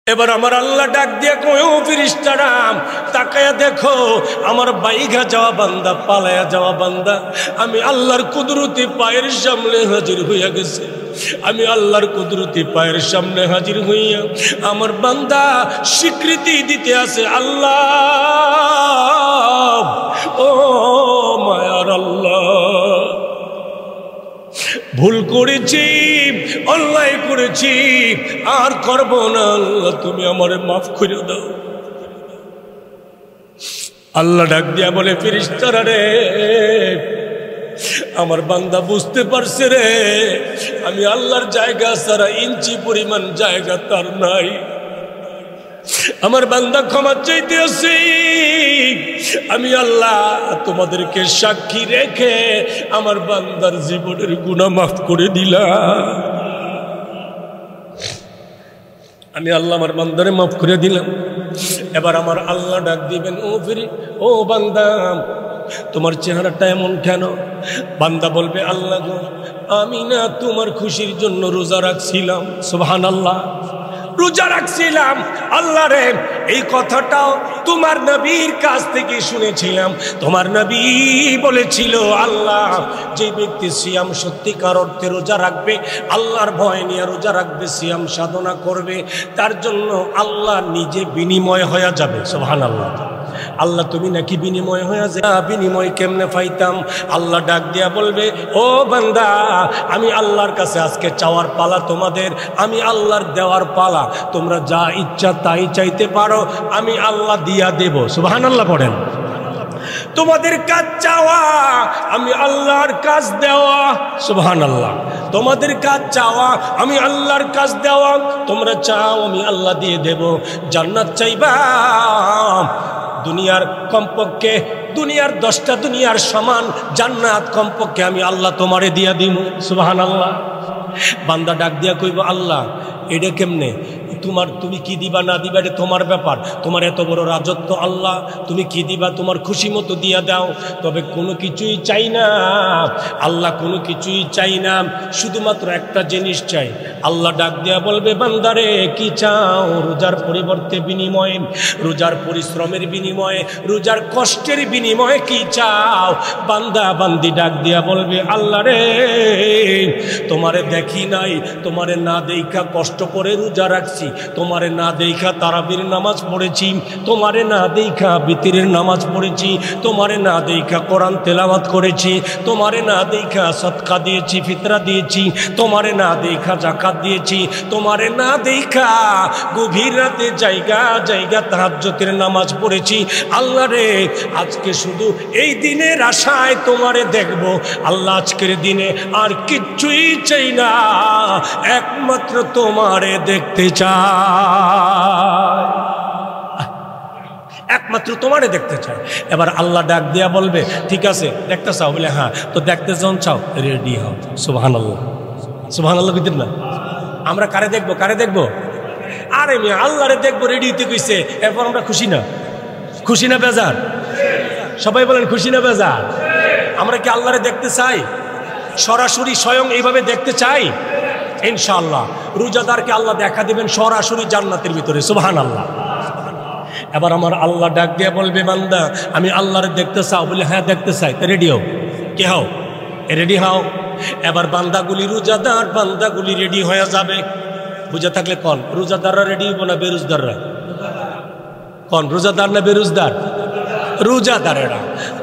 এবার আমার আল্লাহ ডাক দিয়ে কয়, ও ফেরেশতারা তাকায়া দেখো, আমার বাইঘা যাওয়া বান্দা, পালায়া যাওয়া বান্দা আমি আল্লাহর কুদরতি পায়ের সামনে হাজির হইয়া গেছে। আমি আল্লাহর কুদরতি পায়ের সামনে হাজির হইয়া আমার বান্দা স্বীকৃতি দিতে আছে, আল্লাহ ও মায়ার আল্লাহ, ভুল করেছি, অন্যায় করেছি, আর করব না, আল্লাহ তুমি আমারে মাফ করে দাও। আল্লাহ ডাক দিয়া বলে, ফেরেশতারা রে, আমার বান্দা বুঝতে পারছে রে, আমি আল্লাহর জায়গা ছাড়া ইঞ্চি পরিমাণ জায়গা তার নাই। আমার বান্দা ক্ষমা চাইতে আসি, আমি আল্লাহ তোমাদেরকে সাক্ষী রেখে আমার বান্দার জীবনের গুনাহ মাফ করে দিলাম। আমি আল্লাহ আমার বান্দারে মাফ করে দিলাম। এবার আমার আল্লাহ ডাক দিবেন, ও বান্দা তোমার চেহারাটা এমন কেন? বান্দা বলবে, আল্লাহ গো, আমি না তোমার খুশির জন্য রোজা রাখছিলাম। সুবহানাল্লাহ, রোজা রাখছিলাম। আল্লাহ রে, এই কথাটাও তোমার নবীর কাছ থেকে শুনেছিলাম। তোমার নবী বলেছিল, আল্লাহ যে ব্যক্তি সিয়াম সত্যিকার অর্থে রোজা রাখবে, আল্লাহর ভয় নিয়ে রোজা রাখবে, সিয়াম সাধনা করবে, তার জন্য আল্লাহ নিজে বিনিময় হয়ে যাবে। সুবহানাল্লাহ। আল্লাহ তুমি নাকি বিনিময় হয়ে যায়? বিনিময় কেমনে পাইতাম? আল্লাহ ডাক দিয়া বলবে, ও বান্দা, আমি আল্লাহর কাছে আজকে চাওয়ার পালা তোমাদের, আমি আল্লাহর দেওয়ার পালা। তোমরা যা ইচ্ছা তাই চাইতে পারো, আমি আল্লাহ দিয়া দেব। সুবহানাল্লাহ পড়েন। তোমাদের কাজ চাওয়া, আমি আল্লাহর কাজ দেওয়া। সুবহানাল্লাহ। তোমাদের কাজ চাওয়া, আমি আল্লাহর কাজ দেওয়া। তোমরা চাও, আমি আল্লাহ দিয়ে দেব। জান্নাত চাইবা, দুনিয়ার কমপক্ষে দুনিয়ার 10টা দুনিয়ার সমান জান্নাত কমপক্ষে আমি আল্লাহ তোমারে দিয়া দিব। সুবহানাল্লাহ। বান্দা ডাক দিয়া কইব, আল্লাহ এটা কেমনে? তুমি কি দিবা না দিবা এটা তোমার ব্যাপার, তোমার এত বড় রাজত্ব আল্লাহ, তুমি কি দিবা তোমার খুশি মতো দিয়া দাও। তবে কোনো কিছুই চাই না আল্লাহ, কোনো কিছুই চাই না, শুধুমাত্র একটা জিনিস চাই। আল্লাহ ডাক দিয়া বলবে, বান্দারে কি চাও? রোজার পরিবর্তে বিনিময়ে, রোজার পরিশ্রমের বিনিময়ে, রোজার কষ্টের বিনিময়ে কি চাও? বান্দা বান্দি ডাক দিয়া বলবে, আল্লাহ রে, তোমারে দেখি নাই, তোমারে না দেখা কষ্ট করে রোজা রাখছি, তোমারে না দেখা তারাবির নামাজ পড়েছি, তোমারে না দেখা বিতিরের নামাজ পড়েছি, তোমারে না দেখা কোরআন তেলাওয়াত করেছি, তোমারে না দেখা সদকা দিয়েছি, ফিতরা দিয়েছি, তোমারে না দেখা যাকাত দিয়েছি, তোমারে না দেখা গভীর রাতে জায়গা জায়গা তাহাজ্জুদের নামাজ পড়েছি। আল্লাহ রে, আজকে শুধু এই দিনের আশায় তোমারে দেখব। আল্লাহ আজকের দিনে আর কিচ্ছুই চাই না, একমাত্র তোমারে দেখতে চাই, একমাত্র তোমারে দেখতে চাই। এবার আল্লাহ ডাক দিয়া বলবে, ঠিক আছে দেখতে চাও? বলে হ্যাঁ। তো দেখতে যখন চাও রেডি হও। সুবহানাল্লাহ। সুবহানাল্লাহ কইতেন না? আমরা কারে দেখবো? কারে দেখবো? আরে মেয়ে, আল্লাহরে দেখবো, রেডি হইতে কইছে। এরপর আমরা খুশি না? খুশি না বেজার? সবাই বলেন খুশি না বেজার? আমরা কি আল্লাহরে দেখতে চাই? সরাসরি স্বয়ং এইভাবে দেখতে চাই? ইনশাআল্লাহ রোজাদারকে আল্লাহ দেখা দিবেন সরাসরি জান্নাতের ভিতরে। সুবহানাল্লাহ। এবার আমার আল্লাহ ডাক দিয়ে বলবে, বান্দা আমি আল্লাহরে দেখতে চাও? বলে হ্যাঁ দেখতে চাই। তো রেডি হও। কে হও? রেডি হও। এবার বান্দাগুলি, রোজাদার বান্দাগুলি রেডি হয়ে যাবে। বুঝে থাকলে কন, রোজাদাররা রেডি হইব না বেরোজদাররা? কন, রোজাদার না বেরোজদার? রোজাদারেরা।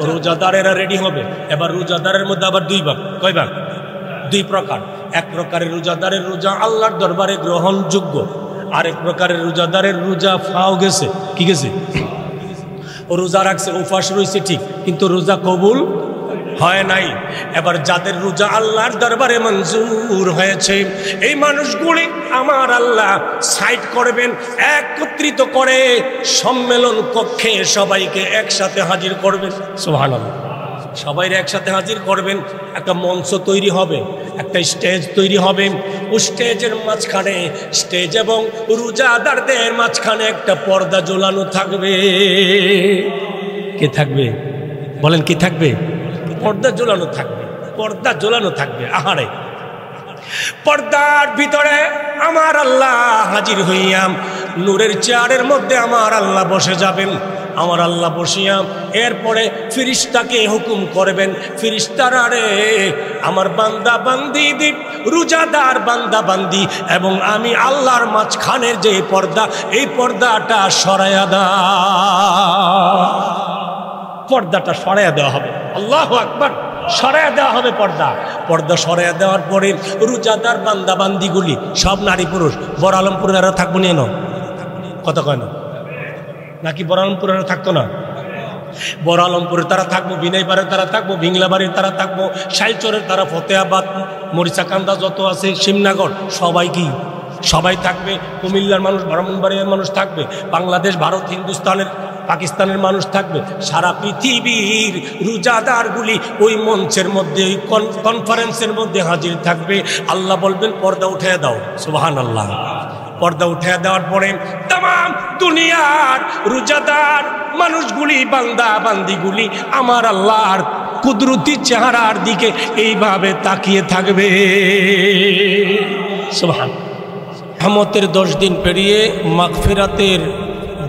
রোজাদারেরা রেডি হবে। এবার রোজাদারের মধ্যে আবার দুই ভাগ। কয় ভাগ? দুই প্রকার। এক প্রকারের রোজাদারের রোজা আল্লাহর দরবারে গ্রহণযোগ্য, আরেক প্রকারের রোজাদারের রোজা ফাও গেছে। কি গেছে? ও রোজা রাখছে, উপাস রয়েছে ঠিক, কিন্তু রোজা কবুল হয় নাই। এবার যাদের রোজা আল্লাহর দরবারে মঞ্জুর হয়েছে, এই মানুষগুলি আমার আল্লাহ সাইড করবেন, একত্রিত করে সম্মেলন কক্ষে সবাইকে একসাথে হাজির করবেন। সুবহানাল্লাহ। সবাই একসাথে হাজির করবেন। একটা মঞ্চ তৈরি হবে, একটা স্টেজ তৈরি হবে। ও স্টেজের মাঝখানে, স্টেজ এবং রোজাদারদের মাঝখানে একটা পর্দা ঝোলানো থাকবে। কে থাকবে? বলেন কি থাকবে? পর্দা ঝোলানো থাকবে। পর্দা ঝোলানো থাকবে। আহারে, পর্দার ভিতরে আমার আল্লাহ হাজির হইয়াম নূরের চেয়ারের মধ্যে আমার আল্লাহ বসে যাবেন। আমার আল্লাহ বসিয়া এরপরে ফিরিস্তাকে হুকুম করবেন, ফিরিস্তারা রে আমার বান্দা বান্দি দ্বীপ রোজাদার বান্দা বান্দি এবং আমি আল্লাহর মাঝখানের যে পর্দা, এই পর্দাটা সরাইয়া দাও। পর্দাটা সরাইয়া দেওয়া হবে। আল্লাহু আকবার। সরাইয়া দেওয়া হবে পর্দা। পর্দা সরাইয়া দেওয়ার পরে রোজাদার বান্দা বান্দিগুলি সব নারী পুরুষ, বড় আলমপুরেরা থাকবো নিয়ে নাও, কথা কয় না নাকি বড় আলমপুরেরা থাকতো না? বড় আলমপুরে তারা থাকবো, বিনয়বাড়ির তারা থাকবো, ভিংলাবাড়ির তারা থাকবো, শাইলচরের তারা, ফতেহাবাদ, মরিচাকান্দা যত আছে, শিবনগর, সবাই কি সবাই থাকবে। কুমিল্লার মানুষ, ব্রাহ্মণবাড়িয়ার মানুষ থাকবে, বাংলাদেশ, ভারত, হিন্দুস্তানের, পাকিস্তানের মানুষ থাকবে, সারা পৃথিবীর রোজাদারগুলি ওই মঞ্চের মধ্যে, ওই কনফারেন্সের মধ্যে হাজির থাকবে। আল্লাহ বলবেন পর্দা উঠিয়ে দাও। সুবহানাল্লাহ। পর্দা উঠিয়ে দেওয়ার পরে তাম দুনিয়ার রোজাদার মানুষগুলি, বান্দা বান্দিগুলি আমার আল্লাহর কুদরতি চেহারার দিকে এইভাবে তাকিয়ে থাকবে। সুবহানাল্লাহ। রহমতের 10 দিন পেরিয়ে মাগফিরাতের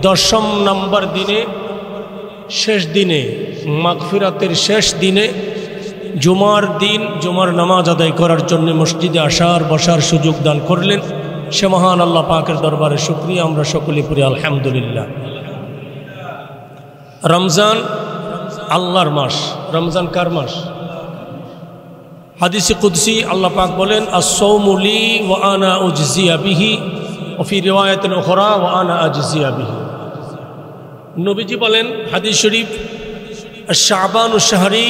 10ম নম্বর দিনে, শেষ দিনে, মাগফিরাতের শেষ দিনে, জুমার দিন জুমার নামাজ আদায় করার জন্য মসজিদে আসার বসার সুযোগ দান করলেন। সে মহান আল্লাহ পাকের দরবারে শুকরিয়া আমরা সকলে পড়ি আলহামদুলিল্লাহ। রমজান আল্লাহর মাস। রমজান কার মাস? হাদিসে কুদসি আল্লাহ পাক বলেন, আস-সাওমু লি ওয়া আনা উজজিয়া বিহি ওয়া ফি রিওয়ায়াতিন উখরা ওয়া আনা আজজিয়া বিহি। নবীজি বলেন হাদিস শরীফ, আশ-শাবানু শাহরি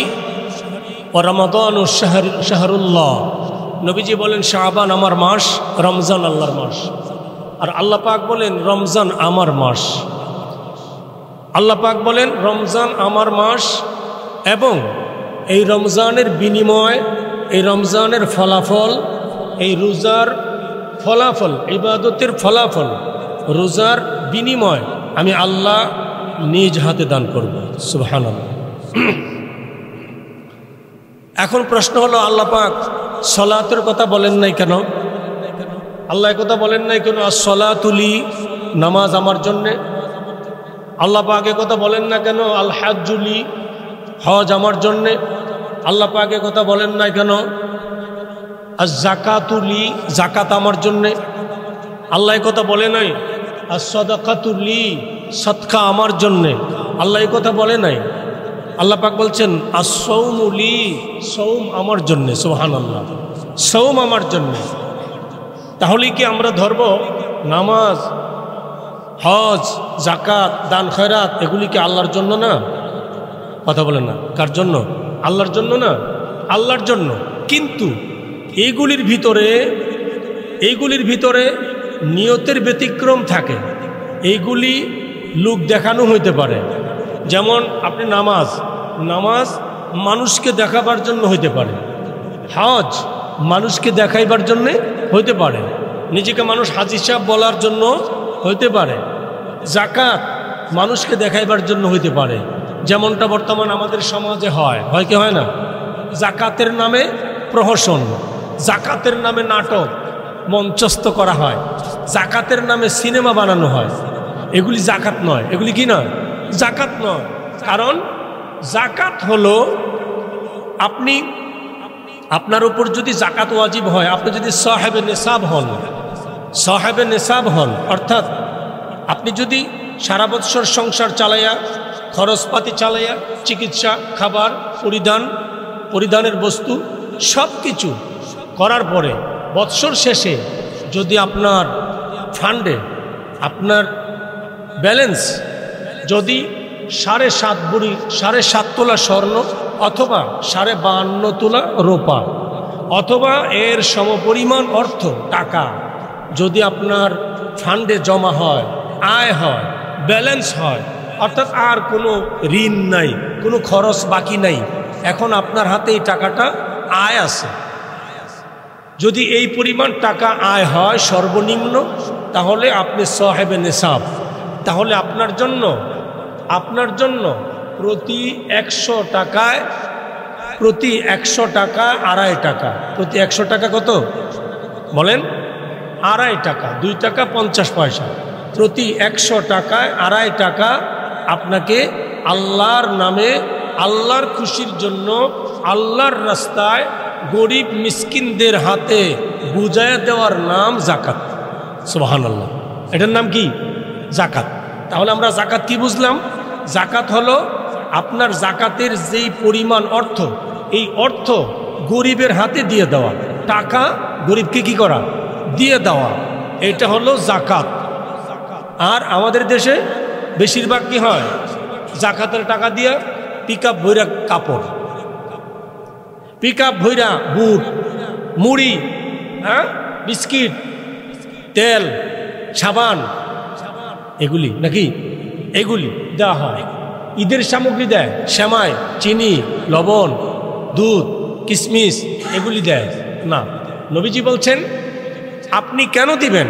ওয়া রমাদানু শাহরুল্লাহ। নবীজি বলেন শাবান আমার মাস, রমজান আল্লাহর মাস। আর আল্লাহ পাক বলেন রমজান আমার মাস। আল্লাহ পাক বলেন রমজান আমার মাস এবং এই রমজানের বিনিময়, এই রমজানের ফলাফল, এই রোজার ফলাফল, ইবাদতের ফলাফল, রোজার বিনিময় আমি আল্লাহ নিজ হাতে দান করব। সুবহানাল্লাহ। এখন প্রশ্ন হলো, আল্লাহ পাক সলাতের কথা বলেন নাই কেন? আল্লাহ কথা বলেন নাই কেন? as-salatu li, নামাজ আমার জন্যে। আল্লাহ পাক কথা বলেন না কেন? আল হাজ্জু লি, হজ আমার জন্যে। আল্লাহ পাক কথা বলেন না কেন? আজ-যাকাতু লি, যাকাত আমার জন্যে। আল্লাহ কথা বলে নাই as-সাদাকাতু লি, সদকা আমার জন্যে। আল্লাহ কথা বলে নাই। আল্লাহ পাক বলছেন as-সাওমু লি, সওম আমার জন্যে। সুবহানাল্লাহ। সওম আমার জন্যে। তাহলে কি আমরা ধরব নামাজ, হজ, যাকাত, দান খয়রাত এগুলি কি আল্লাহর জন্য না? কথা বলেন না। কার জন্য? আল্লাহর জন্য না? আল্লাহর জন্য। কিন্তু এইগুলির ভিতরে নিয়তের ব্যতিক্রম থাকে। এইগুলি লোক দেখানো হইতে পারে। যেমন আপনি নামাজ মানুষকে দেখাবার জন্য হইতে পারে। হজ মানুষকে দেখাইবার জন্যে হইতে পারে। নিজেকে মানুষ হাজী সাহেব বলার জন্য হইতে পারে। যাকাত মানুষকে দেখাইবার জন্য হইতে পারে। যেমনটা বর্তমান আমাদের সমাজে হয় কি হয় না? যাকাতের নামে প্রহসন, যাকাতের নামে নাটক মঞ্চস্থ করা হয়, যাকাতের নামে সিনেমা বানানো হয়। এগুলি যাকাত নয়। এগুলি কি নয়? যাকাত নয়। কারণ যাকাত হলো আপনার উপর যদি যাকাত ওয়াজিব হয়, আপনি যদি সাহেবে নেশাব হন, অর্থাৎ আপনি যদি সারা বৎসর সংসার চালাইয়া, খরচপাতি চালাইয়া, চিকিৎসা, খাবার, পরিধানের বস্তু সব কিছু করার পরে বৎসর শেষে যদি আপনার ফান্ডে আপনার ব্যালেন্স যদি 7.5 তোলা স্বর্ণ অথবা 52.5 তোলা রূপা অথবা এর সমপরিমাণ অর্থ টাকা যদি আপনার ফান্ডে জমা হয়, আয় হয়, ব্যালেন্স হয়, অর্থাৎ আর কোনো ঋণ নাই, কোনো খরচ বাকি নাই, এখন আপনার হাতে এই টাকাটা আয় আছে, যদি এই পরিমাণ টাকা আয় হয় সর্বনিম্ন, তাহলে আপনি সাহেবে নেশাব। তাহলে আপনার জন্য প্রতি 100 টাকায় প্রতি 100 টাকা 2.5 টাকা, প্রতি 100 টাকা কত বলেন? 2.5 টাকা, 2 টাকা 50 পয়সা। প্রতি 100 টাকায় 2.5 টাকা আপনাকে আল্লাহর নামে, আল্লাহর খুশির জন্য, আল্লাহর রাস্তায় গরিব মিসকিনদের হাতে বুঝাইয়া দেওয়ার নাম জাকাত। সুবহানাল্লাহ। এটার নাম কি? জাকাত। তাহলে আমরা জাকাত কি বুঝলাম? জাকাত হলো আপনার জাকাতের যেই পরিমাণ অর্থ, এই অর্থ গরিবের হাতে দিয়ে দেওয়া, টাকা গরিবকে কি করা? দিয়ে দেওয়া, এটা হলো জাকাত। আর আমাদের দেশে বেশিরভাগ কি হয়? জাকাতের টাকা দিয়া পিকআপ ভৈরা কাপড়, পিকআপ ভৈরা বুট, মুড়ি, হ্যাঁ, বিস্কিট, তেল, সাবান, এগুলি নাকি এগুলি দেওয়া হয়। ঈদের সামগ্রী দেয়, সেমাই, চিনি, লবণ, দুধ, কিশমিশ, এগুলি দেয় না। নবীজি বলছেন আপনি কেন দিবেন?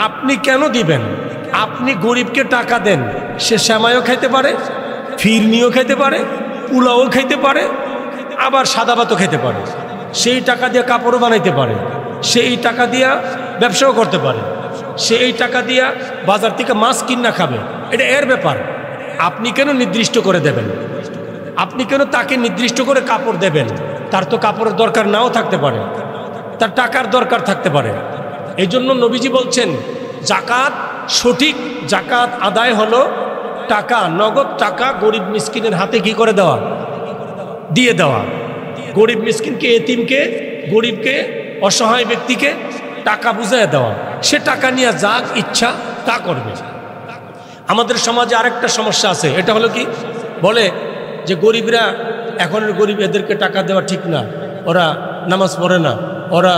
আপনি কেন দিবেন? আপনি গরিবকে টাকা দেন, সে সেমাইও খাইতে পারে, ফিরনিও খেতে পারে, পোলাও খাইতে পারে, আবার সাদা ভাতও খেতে পারে, সেই টাকা দিয়ে কাপড়ও বানাইতে পারে, সেই টাকা দিয়া ব্যবসাও করতে পারে, সেই টাকা দিয়া বাজার থেকে মাছ কিনা খাবে, এটা এর ব্যাপার। আপনি কেন নির্দিষ্ট করে দেবেন? আপনি কেন তাকে নির্দিষ্ট করে কাপড় দেবেন? তার তো কাপড়ের দরকার নাও থাকতে পারে, তার টাকার দরকার থাকতে পারে। এই জন্য নবীজি বলছেন জাকাত, সঠিক জাকাত আদায় হলো টাকা, নগদ টাকা গরিব মিসকিনের হাতে কি করে দেওয়া? দিয়ে দেওয়া। গরিব মিসকিনকে, এতিমকে, গরিবকে, অসহায় ব্যক্তিকে টাকা বুঝিয়ে দেওয়া, সে টাকা নিয়ে যা ইচ্ছা তা করবে। আমাদের সমাজে আরেকটা সমস্যা আছে, এটা হলো কি? বলে যে গরিবরা, এখনের গরিব, এদেরকে টাকা দেওয়া ঠিক না, ওরা নামাজ পড়ে না, ওরা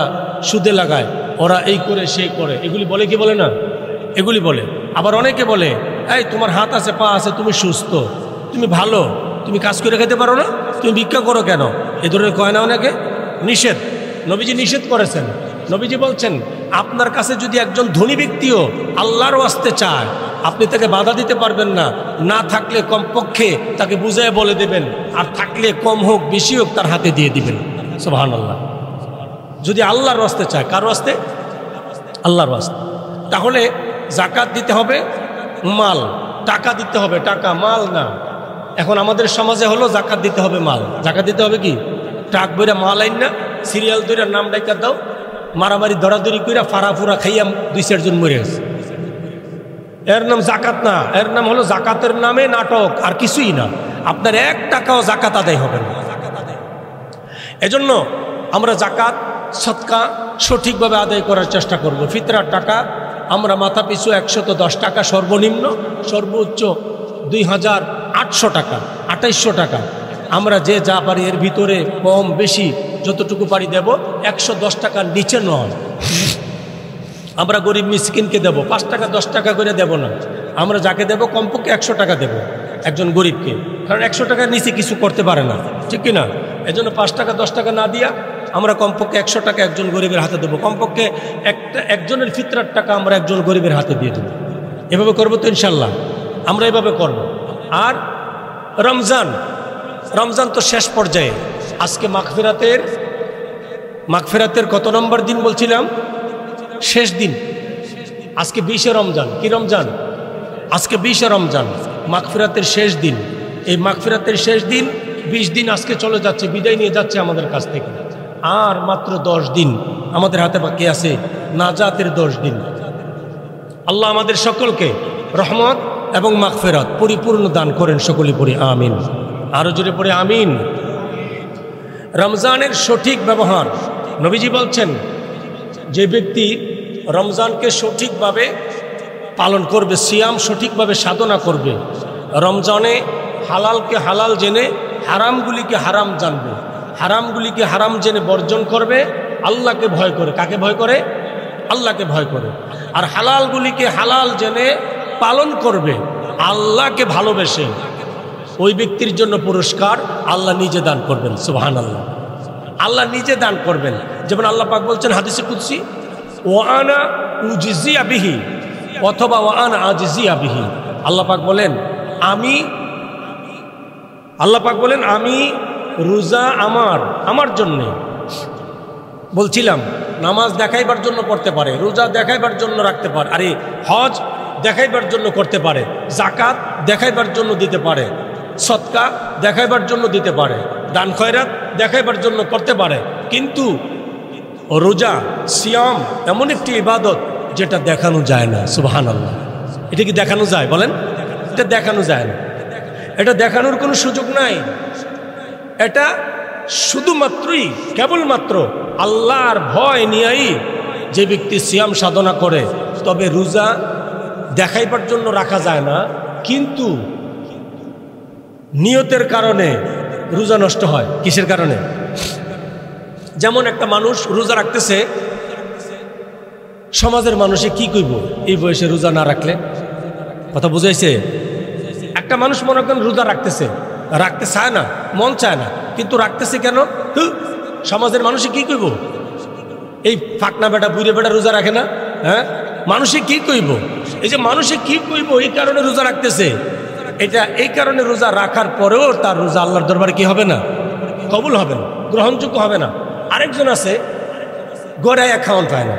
সুদে লাগায়, ওরা এই করে সেই করে, এগুলি বলে কি বলে না? এগুলি বলে। আবার অনেকে বলে এই তোমার হাত আছে, পা আছে, তুমি সুস্থ, তুমি ভালো, তুমি কাজ করে খেতে পারো না, তুমি ভিক্ষা করো কেন? এ ধরনের কয় না অনেকে। নিষেধ, নবীজি নিষেধ করেছেন। নবীজি বলছেন আপনার কাছে যদি একজন ধনী ব্যক্তিও আল্লাহর ওয়াস্তে চায়, আপনি তাকে বাধা দিতে পারবেন না। না থাকলে কমপক্ষে তাকে বুঝায় বলে দেবেন, আর থাকলে কম হোক বেশি হোক তার হাতে দিয়ে দিবেন। সুবহানাল্লাহ। যদি আল্লাহর ওয়াস্তে চায়, কার ওয়াস্তে? আল্লাহর ওয়াস্তে। তাহলে জাকাত দিতে হবে মাল, টাকা দিতে হবে টাকা, মাল না। এখন আমাদের সমাজে হলো জাকাত দিতে হবে মাল। জাকাত দিতে হবে কি? ট্রাক বইরা মাল আইন না, সিরিয়াল দইরা নাম ডাইকা দাও, মারামারি ধরাধরি কইরা ফাড়াফুরা খাইয়া 2-4 জন মরে গেছে। এর নাম জাকাত না, এর নাম হলো জাকাতের নামে নাটক, আর কিছুই না। আপনার 1 টাকাও জাকাত আদায় হবে না। এজন্য আমরা জাকাত, সদকা সঠিকভাবে আদায় করার চেষ্টা করব। ফিতরার টাকা আমরা মাথা পিছু 110 টাকা সর্বনিম্ন, সর্বোচ্চ 2800 টাকা, 2800 টাকা, আমরা যে যা পারি এর ভিতরে কম বেশি যতটুকু পারি দেব। 110 টাকার নিচে নয়। আমরা গরিব মিসকিনকে দেব 5 টাকা 10 টাকা করে দেব না। আমরা যাকে দেব কমপক্ষে 100 টাকা দেব একজন গরিবকে, কারণ 100 টাকার নিচে কিছু করতে পারে না, ঠিক কিনা? এজন্য 5 টাকা 10 টাকা না দিয়া আমরা কমপক্ষে 100 টাকা একজন গরিবের হাতে দেবো। কমপক্ষে একজনের ফিতরার টাকা আমরা একজন গরিবের হাতে দিয়ে দেবো। এভাবে করবো তো ইনশাল্লাহ, আমরা এভাবে করব। আর রমজান, রমজান তো শেষ পর্যায়ে। আজকে মাগফিরাতের কত নম্বর দিন বলছিলাম? শেষ দিন। আজকে 20শে রমজান। কি রমজান? আজকে 20শে রমজান, মাগফিরাতের শেষ দিন। এই মাগফিরাতের শেষ দিন, 20 দিন আজকে চলে যাচ্ছে, বিদায় নিয়ে যাচ্ছে আমাদের কাছ থেকে। আর মাত্র 10 দিন আমাদের হাতে বাকি আছে, নাজাতের 10 দিন। আল্লাহ আমাদের সকলকে রহমত এবং মাগফিরাত পরিপূর্ণ দান করেন, সকলে পড়ি আমিন। আরো জোরে পড়ি আমিন। রমজানের সঠিক ব্যবহার, নবীজি বলছেন যে ব্যক্তি রমজানকে সঠিকভাবে পালন করবে, সিয়াম সঠিকভাবে সাধনা করবে, রমজানে হালালকে হালাল জেনে হারামগুলিকে হারাম জানবে, হারামগুলিকে হারাম জেনে বর্জন করবে, আল্লাহকে ভয় করে। কাকে ভয় করে? আল্লাহকে ভয় করে। আর হালালগুলিকে হালাল জেনে পালন করবে, আল্লাহকে ভালোবেসে, ওই ব্যক্তির জন্য পুরস্কার আল্লাহ নিজে দান করবেন। সুবহানাল্লাহ। আল্লাহ নিজে দান করবেন। যেমন আল্লাহ পাক বলছেন হাদিসে কুদসি, ওয়ানা উজিজিয়া বিহি, অথবা ওয়ানা আজিজিয়া বিহি। আল্লাহ পাক বলেন আমি রোজা আমার জন্যে। বলছিলাম নামাজ দেখাইবার জন্য পড়তে পারে, রোজা দেখাইবার জন্য রাখতে পারে, আরে হজ দেখাইবার জন্য করতে পারে, যাকাত দেখাইবার জন্য দিতে পারে, সদকা দেখাইবার জন্য দিতে পারে, দান খয়রাত দেখাইবার জন্য করতে পারে। কিন্তু রোজা সিয়াম এমন একটি ইবাদত যেটা দেখানো যায় না। সুবহানাল্লাহ। এটা কি দেখানো যায় বলেন? এটা দেখানো যায় না, এটা দেখানোর কোনো সুযোগ নাই। এটা শুধুমাত্রই কেবলমাত্র আল্লাহর ভয় নিয়েই যে ব্যক্তি সিয়াম সাধনা করে, তবে রোজা দেখাইবার জন্য রাখা যায় না, কিন্তু নিয়তের কারণে রোজা নষ্ট হয়। কিসের কারণে? যেমন একটা মানুষ রোজা রাখতেছে, সমাজের মানুষে কি কইব এই বয়সে রোজা না রাখলে? কথা বুঝাইছে? একটা মানুষ মনে করেন রোজা রাখতেছে, রাখতে চায় না, মন চায় না, কিন্তু রাখতেছে কেন? সমাজের মানুষে কি কইব? এই ফাকনা বেটা বুড়ে বেটা রোজা রাখে না, হ্যাঁ, মানুষে কি কইব? এই যে মানুষে কি কইব এই কারণে রোজা রাখতেছে। এটা এই কারণে রোজা রাখার পরেও তার রোজা আল্লাহর দরবারে কি হবে না? কবুল হবে না, গ্রহণযোগ্য হবে না। আরেকজন আছে গড়াইয়া খাওয়ান পায় না,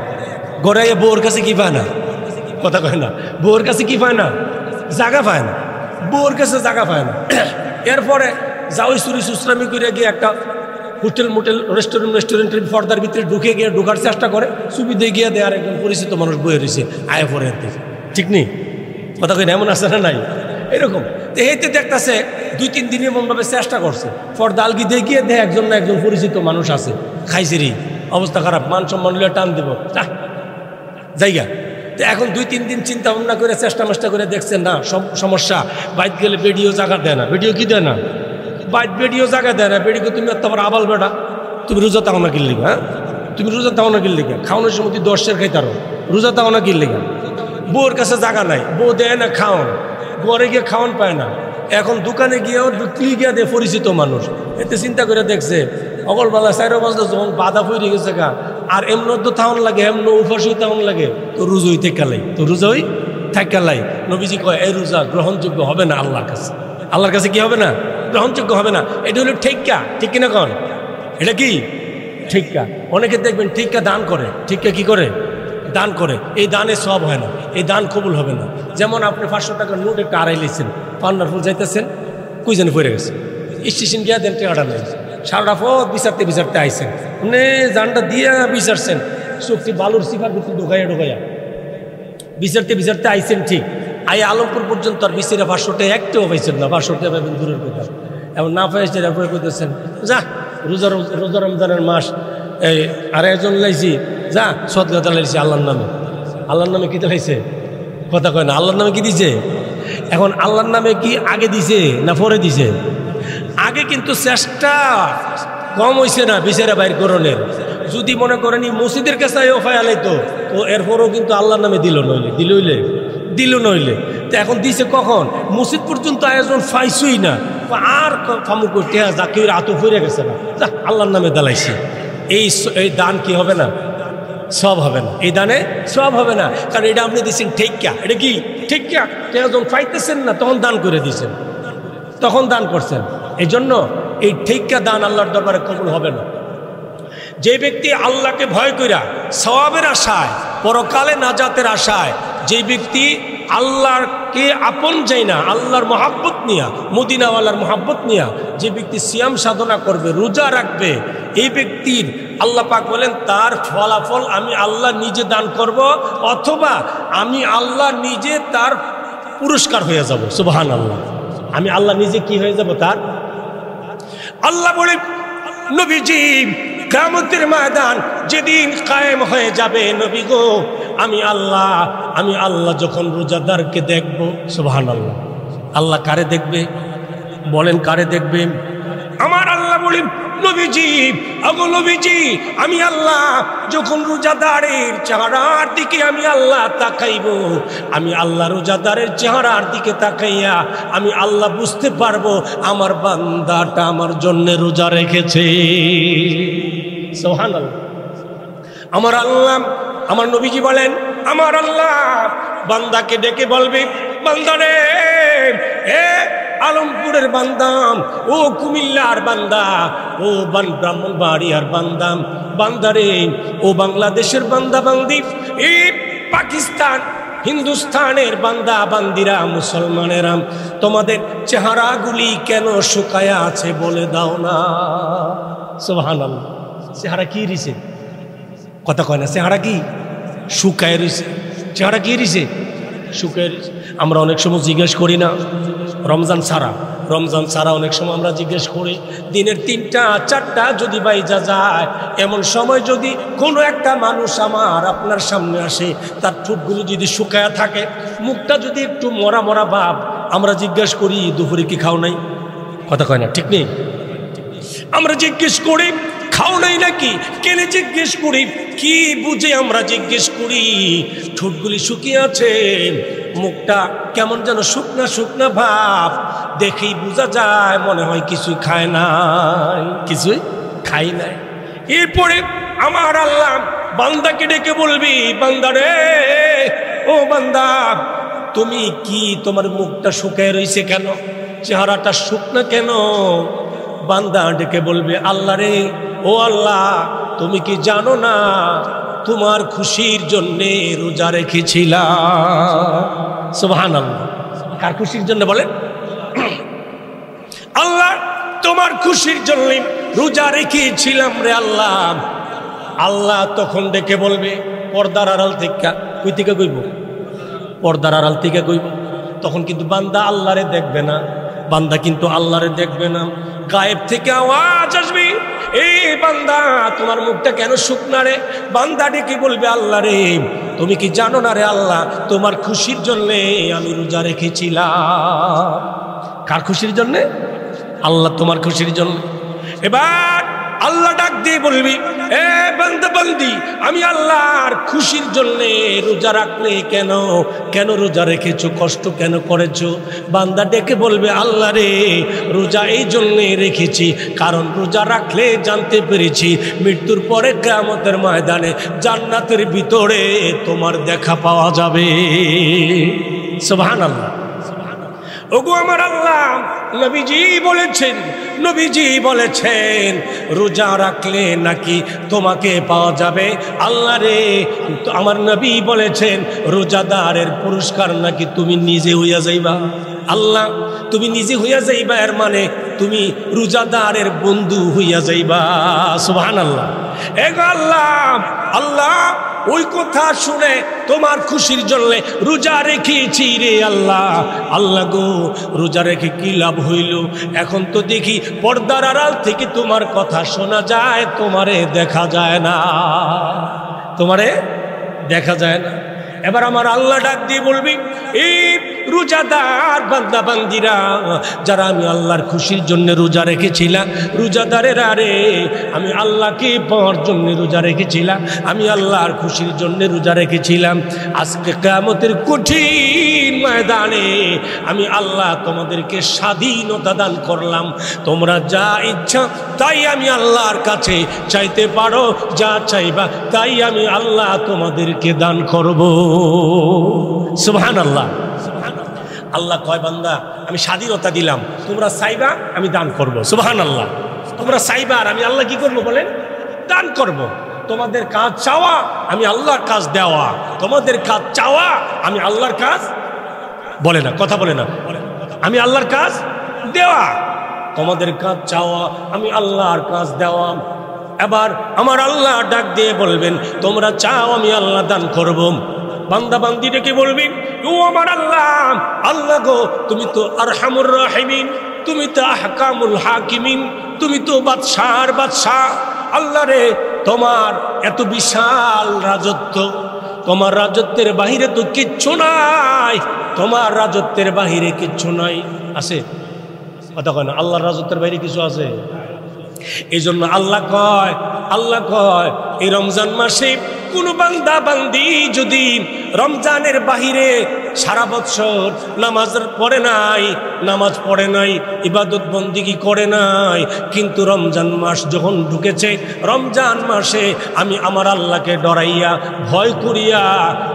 গড়াইয়া বউর কাছে কি পায় না? কথা কয় না, বউর কাছে কি পায় না? জায়গা পায় না, বউর কাছে জায়গা পায় না। এরপরে যাওই চুরি সুশ্রামি করে গিয়ে একটা হোটেল মোটেল রেস্টুরেন্টের পর্দার ভিতরে ঢুকে গিয়ে ঢোকার চেষ্টা করে, ছবি দিয়ে গিয়ে দেয় আর একজন পরিচিত মানুষ বয়ে রয়েছে আয় পরে আর থেকে। ঠিক নেই? কথা কই না? এমন আছে না নাই? এরকম এইতে দেখতেছে 2-3 দিন এমনভাবে চেষ্টা করছে, পর্দা আলগি দিয়ে গিয়ে দেয় একজন না একজন পরিচিত মানুষ আছে, খাইছেরি অবস্থা খারাপ, মান সম্মান টান দেব জায়গা। তো এখন 2-3 দিন চিন্তা ভাবনা করে চেষ্টা মেষ্টা করে দেখছেন না সমস্যা, বাইক গেলে বেডিও জায়গা দেয় না, বেডিও কি দেয় না, বাইক বেডিও জায়গা দেয় না, বেডিকে তুমি তোমার আবাল বেটা, তুমি রোজা তাও না কিনলি, হ্যাঁ, তুমি রোজা তাও না কিনলি, খাওয়ানোর সময় 10 খাইতারো, রোজা তাও না কিনলি। বউর কাছে জায়গা নাই, বউ দেয় না খাওয়ান, ঘরে গিয়ে খাওয়ান পায় না, এখন দোকানে গিয়েও ঢুকলি গিয়ে দেয় পরিচিত মানুষ। এতে চিন্তা করে দেখছে অগলবেলা 4 বাজলে যখন বাধা ফুরে গেছে গা, আর এমন তো তাহন লাগে, এমন উপাসই তাহন লাগে, তো রোজই থেকালাই, তো রোজই থাকালাই। নবীজি কয় এই রোজা গ্রহণযোগ্য হবে না আল্লাহর কাছে। আল্লাহর কাছে কি হবে না? গ্রহণযোগ্য হবে না। এটা হলো ঠিকা, ঠিক কিনা কন? এটা কি ঠিকা? অনেকে দেখবেন ঠিকা দান করে, ঠিকা কি করে? দান করে। এই দানে সব হয় না, এই দান কবুল হবে না। যেমন আপনি 500 টাকার নোট একটা আড়াই লিখছেন, পান্নারফুল যাইতেছেন, কুই জানি পড়ে গেছে, স্টেশন গিয়া দেন টাকাটা নেই, সারাটা পথ বিচারতে বিচারতে আইসেন, জানটা দিয়া বিচারছেন, চোখটি বালুর সিফার ভিতরে ঢোকাইয়া ঢোকাইয়া বিচারতে বিচারতে আইসেন, ঠিক আই আলমপুর পর্যন্ত আর বিচারে 500 টাকা একটাও পাইছেন না, 500 টাকা পাবেন দূরের কথা, এমন না পাইছে তারপরে করতেছেন যা রোজা রমজানের মাস, এই আর একজন লাইছি যা সদগাতা লাইছি আল্লাহর নামে। আল্লাহর নামে কি লাইছে? কথা কয় না। আল্লাহর নামে কি দিছে? এখন আল্লাহর নামে কি আগে দিছে না পরে দিছে? আগে কিন্তু চেষ্টা কম হয়েছে না বিচারে বাইর করণের। যদি মনে করেন মসজিদের কাছে ফায়ালাইতো তো এরপরও কিন্তু আল্লাহর নামে দিল নইলে তো এখন দিছে কখন? মসজিদ পর্যন্ত আয়োজন পাইছই না, আর ফামু করতে জাকির আতো ফিরে গেছে না, যা আল্লাহর নামে দালাইছে। এই দান কি হবে না? সব হবে না, এই দানে সব হবে না, কারণ এটা আপনি দিচ্ছেন ঠিকা। এটা কি ঠিকা? যখন পাইতেছেন না তখন দান করে দিয়েছেন, তখন দান করছেন। এই জন্য এই ঠিকা দান আল্লাহর দরবারে কবুল হবে না। যে ব্যক্তি আল্লাহকে ভয় কইরা সওয়াবের আশায়, পরকালে নাজাতের আশায়, যে ব্যক্তি আল্লাহকে আপন যায় না, আল্লাহর মহাব্বত নিয়া, মদিনাওয়ালার মহাব্বত নিয়া যে ব্যক্তি সিয়াম সাধনা করবে, রোজা রাখবে, এই ব্যক্তির আল্লাহ পাক বলেন তার ফলাফল আমি আল্লাহ নিজে দান করব, অথবা আমি আল্লাহ নিজে তার পুরস্কার হয়ে যাব। সুবহানাল্লাহ। আমি আল্লাহ নিজে কি হয়ে যাব? তার। আল্লাহ বলে নবীজি কিয়ামতের ময়দান যেদিন কায়েম হয়ে যাবে, নবী গো আমি আল্লাহ যখন রোজাদারকে দেখব, সুবহানাল্লাহ, আল্লাহ কারে দেখবে? বলেন কারে দেখবে? আমার আল্লাহ বলি নবীজি, আগো নবীজি, আমি আল্লাহ যখন রোজাদারের চেহারার দিকে আমি আল্লাহ তাকাইব, আমি আল্লাহ রোজাদারের চেহারার দিকে তাকাইয়া আমি আল্লাহ বুঝতে পারবো আমার বান্দাটা আমার জন্য রোজা রেখেছে। সুবহানাল্লাহ। আমার আল্লাহ, আমার নবীজি বলেন আমার আল্লাহ বান্দাকে ডেকে বলবে, বান্দারে, এ আলমপুরের বান্দাম, ও কুমিল্লার বান্দা, ও ব্রাহ্মণবাড়িয়ার বান্দাম, বান্দারে, ও বাংলাদেশের বান্দা বান্দি, এই পাকিস্তান, হিন্দুস্তানের বান্দা বান্দিরা, মুসলমানেরা, তোমাদের চেহারাগুলি কেন শুকায়া আছে বলে দাও না। সুবহানাল্লাহ। চেহারা কি রইছে? কথা কয় না, চেহারা কি শুকায় রইছে? চেহারা কি রইছে? শুকায় রইছে। আমরা অনেক সময় জিজ্ঞেস করি না, রমজান ছাড়া অনেক সময় আমরা জিজ্ঞেস করি, দিনের 3টা 4টা যদি বাইজা যায়, এমন সময় যদি কোনো একটা মানুষ আপনার সামনে আসে, তার ঠোঁটগুলো যদি শুকায়া থাকে, মুখটা যদি একটু মরা মরা ভাব, আমরা জিজ্ঞেস করি দুপুরে কি খাও নাই? কথা কয় না, ঠিক নেই? আমরা জিজ্ঞেস করি খাও নাই নাকি? কেন জিজ্ঞেস করি? কি বুঝে আমরা জিজ্ঞেস করি? ঠোঁটগুলি শুকিয়ে আছে, মুখটা কেমন যেন শুকনা শুকনা ভাব, দেখেই বোঝা যায় মনে হয় কিছুই খায় নাই, কিছুই খাই নাই। এরপরে আমার আল্লাহ বান্দাকে ডেকে বলবি, বান্দা রে, ও বান্দা, তুমি কি, তোমার মুখটা শুকায় রয়েছে কেন? চেহারাটা শুকনা কেন? বান্দা ডেকে বলবে, আল্লাহ রে, ও আল্লাহ, তুমি কি জানো না তোমার খুশির জন্যে রোজা রেখেছিলাম। সুবহানাল্লাহ। কার খুশির জন্য বলেন? আল্লাহ, তোমার খুশির জন্য রোজা রেখেছিলাম রে আল্লাহ। আল্লাহ তখন ডেকে বলবে, পর্দার আড়াল থেকে, কই থেকে কইব? পর্দার আড়াল থেকে কইব। তখন কিন্তু বান্দা আল্লাহরে দেখবে না, বান্দা কিন্তু আল্লাহরে দেখবে না। গায়েব থেকে আওয়াজ আসবে, এই বান্দা, তোমার মুখটা কেন শুকনা রে? বান্দা ডেকে বলবে, আল্লাহ রে, তুমি কি জানো না রে আল্লাহ, তোমার খুশির জন্যে আমি রোজা রেখেছিলাম। কার খুশির জন্যে? আল্লাহ তোমার খুশির জন্য। এবার আল্লাহ ডাক দিয়ে বলবি, এ বান্দা বান্দি, আমি আল্লাহর খুশির জন্যে রোজা রাখলে কেন, কেন রোজা রেখেছো, কষ্ট কেন করেছো? বান্দা ডেকে বলবে, আল্লাহ রে, রোজা এই জন্যে রেখেছি কারণ রোজা রাখলে জানতে পেরেছি মৃত্যুর পরে কিয়ামতের ময়দানে জান্নাতের ভিতরে তোমার দেখা পাওয়া যাবে। সুবহানাল্লাহ। ওগো আমার আল্লাহ, নবীজি বলেছেন রোজা রাখলে নাকি তোমাকে পাওয়া যাবে। আল্লাহ রে, আমার নবী বলেছেন রোজাদারের পুরস্কার নাকি তুমি নিজে হইয়া যাইবা। আল্লাহ, তুমি নিজে হইয়া যাইবা, এর মানে তুমি রোজাদারের বন্ধু হইয়া যাইবা। সুবহানাল্লাহ। এগো আল্লাহ, ওই কথা শুনে তোমার খুশির জন্য রোজা রেখেছি রে আল্লাহ। আল্লাহ গো, রোজা রেখে কি লাভ হইল? এখন তো দেখি পর্দার আড়াল থেকে তোমার কথা শোনা যায়, তোমারে দেখা যায় না, তোমারে দেখা যায় না। এবার আমার আল্লাহ ডাক দিয়ে বলবি, এই রোজাদার বান্দা বান্দিরা, যারা আমি আল্লাহর খুশির জন্য রোজা রেখেছিলাম, রোজাদারেরা রে, আমি আল্লাহকে পাওয়ার জন্য রোজা রেখেছিলাম, আমি আল্লাহর খুশির জন্য রোজা রেখেছিলাম। আজকে কিয়ামতের কঠিন ময়দানে আমি আল্লাহ তোমাদেরকে স্বাধীনতা দান করলাম, তোমরা যা ইচ্ছা তাই আমি আল্লাহর কাছে চাইতে পারো, যা চাইবা তাই আমি আল্লাহ তোমাদেরকে দান করব। সুবহানাল্লাহ। আল্লাহ কয়, বান্দা, আমি স্বাধীনতা দিলাম, তোমরা চাইবা আমি দান করব। সুবহানাল্লাহ। তোমরা চাইবা আর আমি আল্লাহ কি করব বলেন? দান করব। তোমাদের কাজ চাওয়া, আমি আল্লাহর কাজ দেওয়া। তোমাদের কাজ চাওয়া, আমি আল্লাহর কাজ, বলে না, কথা বলে না, আমি আল্লাহর কাজ দেওয়া। তোমাদের কাজ চাওয়া, আমি আল্লাহর কাজ দেওয়া। এবার আমার আল্লাহ ডাক দিয়ে বলবেন, তোমরা চাও আমি আল্লাহ দান করব। বান্দা বান্দি ডেকে বলবি, ও আমার আল্লাহ গো, তুমি তো আরহামুর রাহিমিন, তুমি তো আহকামুল হাকিমিন, তুমি তো বাদশার বাদশাহ। আল্লাহ রে, তোমার এত বিশাল রাজত্ব, তোমার রাজত্বের বাহিরে তো কিচ্ছু নাই, তোমার রাজত্বের বাহিরে কিচ্ছু নাই। আছে? কথা কয় না, আল্লাহর রাজত্বের বাইরে কিছু আছে? এই জন্য আল্লাহ কয় এই রমজান মাসে কোন বান্দা বান্দি যদি রমজানের বাহিরে সারা বছর নামাজ পড়ে নাই, ইবাদত বন্দিগি করে নাই, কিন্তু রমজান মাস যখন ঢুকেছে, রমজান মাসে আমি আমার আল্লাহকে ডরাইয়া ভয় করিয়া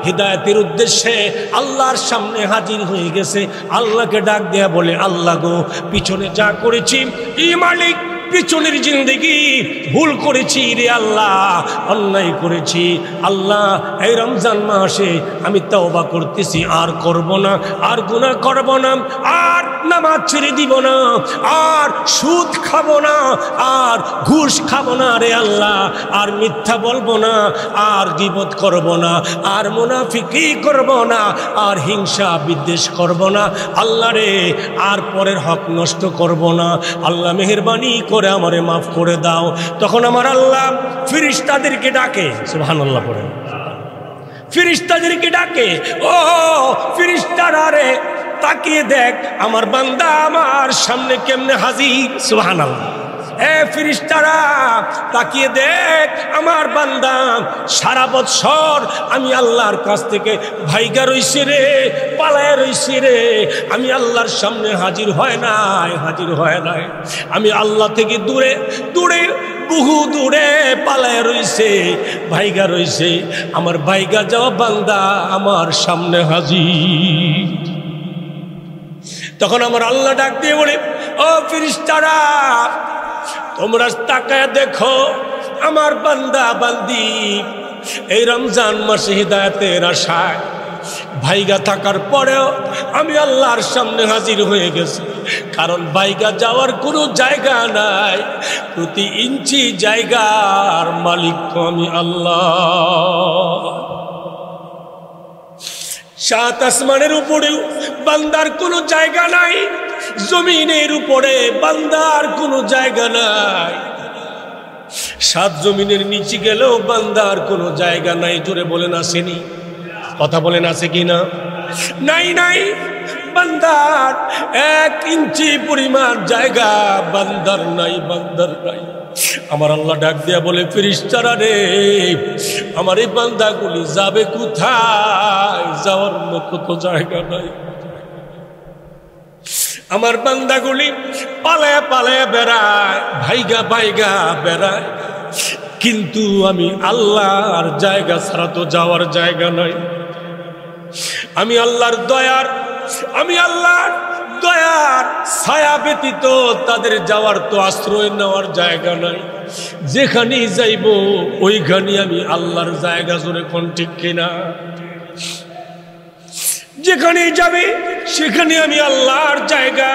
হিদায়াতের উদ্দেশ্যে আল্লাহর সামনে হাজির হয়ে গেছে, আল্লাহকে ডাক দেয়া বলে, আল্লাহ গো, পিছনে যা করেছি, ই মালিক পিছনের জিন্দেগি ভুল করেছি রে আল্লাহ, অন্যায় করেছি আল্লাহ। এই রমজান মাসে আমি তওবা করতেছি, আর করব না, আর গুনাহ করব না, আর নামাজ ছেড়ে দিব না, আর সুদ খাবো না, আর ঘুষ খাবো না রে আল্লাহ, আর মিথ্যা বলবো না, আর গীবত করব না, আর মুনাফিকি করব না, আর হিংসা বিদ্বেষ করব না আল্লাহ রে, আর পরের হক নষ্ট করব না আল্লাহ। মেহেরবানি করে আমারে মাফ করে দাও। তখন আমার আল্লাহ ফেরেশতাদেরকে ডাকে, সুবহানাল্লাহ পড়ে, ফেরেশতাদেরকে ডাকে, ও ফেরেশতারা রে তাকিয়ে দেখ আমার বান্দা আমার সামনে কেমনে হাজির, সুবহানাল্লাহ। এ ফেরেশতারা তাকিয়ে দেখ আমার বান্দা সারা বছর আমি আল্লাহর কাছ থেকে ভাইগা রইছে রে, পালায় রইছে রে, আমি আল্লাহর সামনে হাজির হয় নাই, হাজির হয় নাই, আমি আল্লাহ থেকে দূরে দূরে বহু দূরে পালায় রইছে, ভাইগা রইছে। আমার ভাইগা যাওয়া বান্দা আমার সামনে হাজির। তখন আমার আল্লাহ ডাক দিয়ে বলে, ও ফেরেশতারা তোমরা তাকায় দেখো আমার বান্দা বান্দি এই রমজান মাসে হিদায়াতের আশায় ভাইগা থাকার পরেও আমি আল্লাহর সামনে হাজির হয়ে গেছি। কারণ ভাইগা যাওয়ার কোনো জায়গা নাই, প্রতি ইঞ্চি জায়গার মালিক তো আমি আল্লাহ। সাত আসমানের উপরেও বান্দার কোনো জায়গা নাই, জমিনের উপরে বান্দার কোনো জায়গা নাই, সাত জমিনের নিচে গেলেও বান্দার কোনো জায়গা নাই। জোরে বলেন আসেনি? কথা বলেন আছে কি না? নাই নাই, বান্দার এক ইঞ্চি পরিমাণ জায়গা বান্দার নাই, বান্দার নাই। আমার আল্লাহ ডাক দিয়া বলে, ফেরেশতারা রে আমার এই বান্দাগুলি যাবে কোথায়? যাওয়ার মতো তো জায়গা নাই। আমার বান্দাগুলি পালায়া পালায়া বেড়ায়, ভাইগা ভাইগা বেড়ায়, কিন্তু আমি আল্লাহর জায়গা ছাড়া তো যাওয়ার জায়গা নাই। আমি আল্লাহর দয়ার, আমি আল্লাহর দয়ার ছায়া ব্যতীত তাদের যাওয়ার তো আশ্রয় নেওয়ার জায়গা নাই। যেখানেই যাইব ওইখানে আমি আল্লাহর জায়গা। জোরে কোন ঠিক কিনা? যেখানে যাবে সেখানে আমি আল্লাহর জায়গা।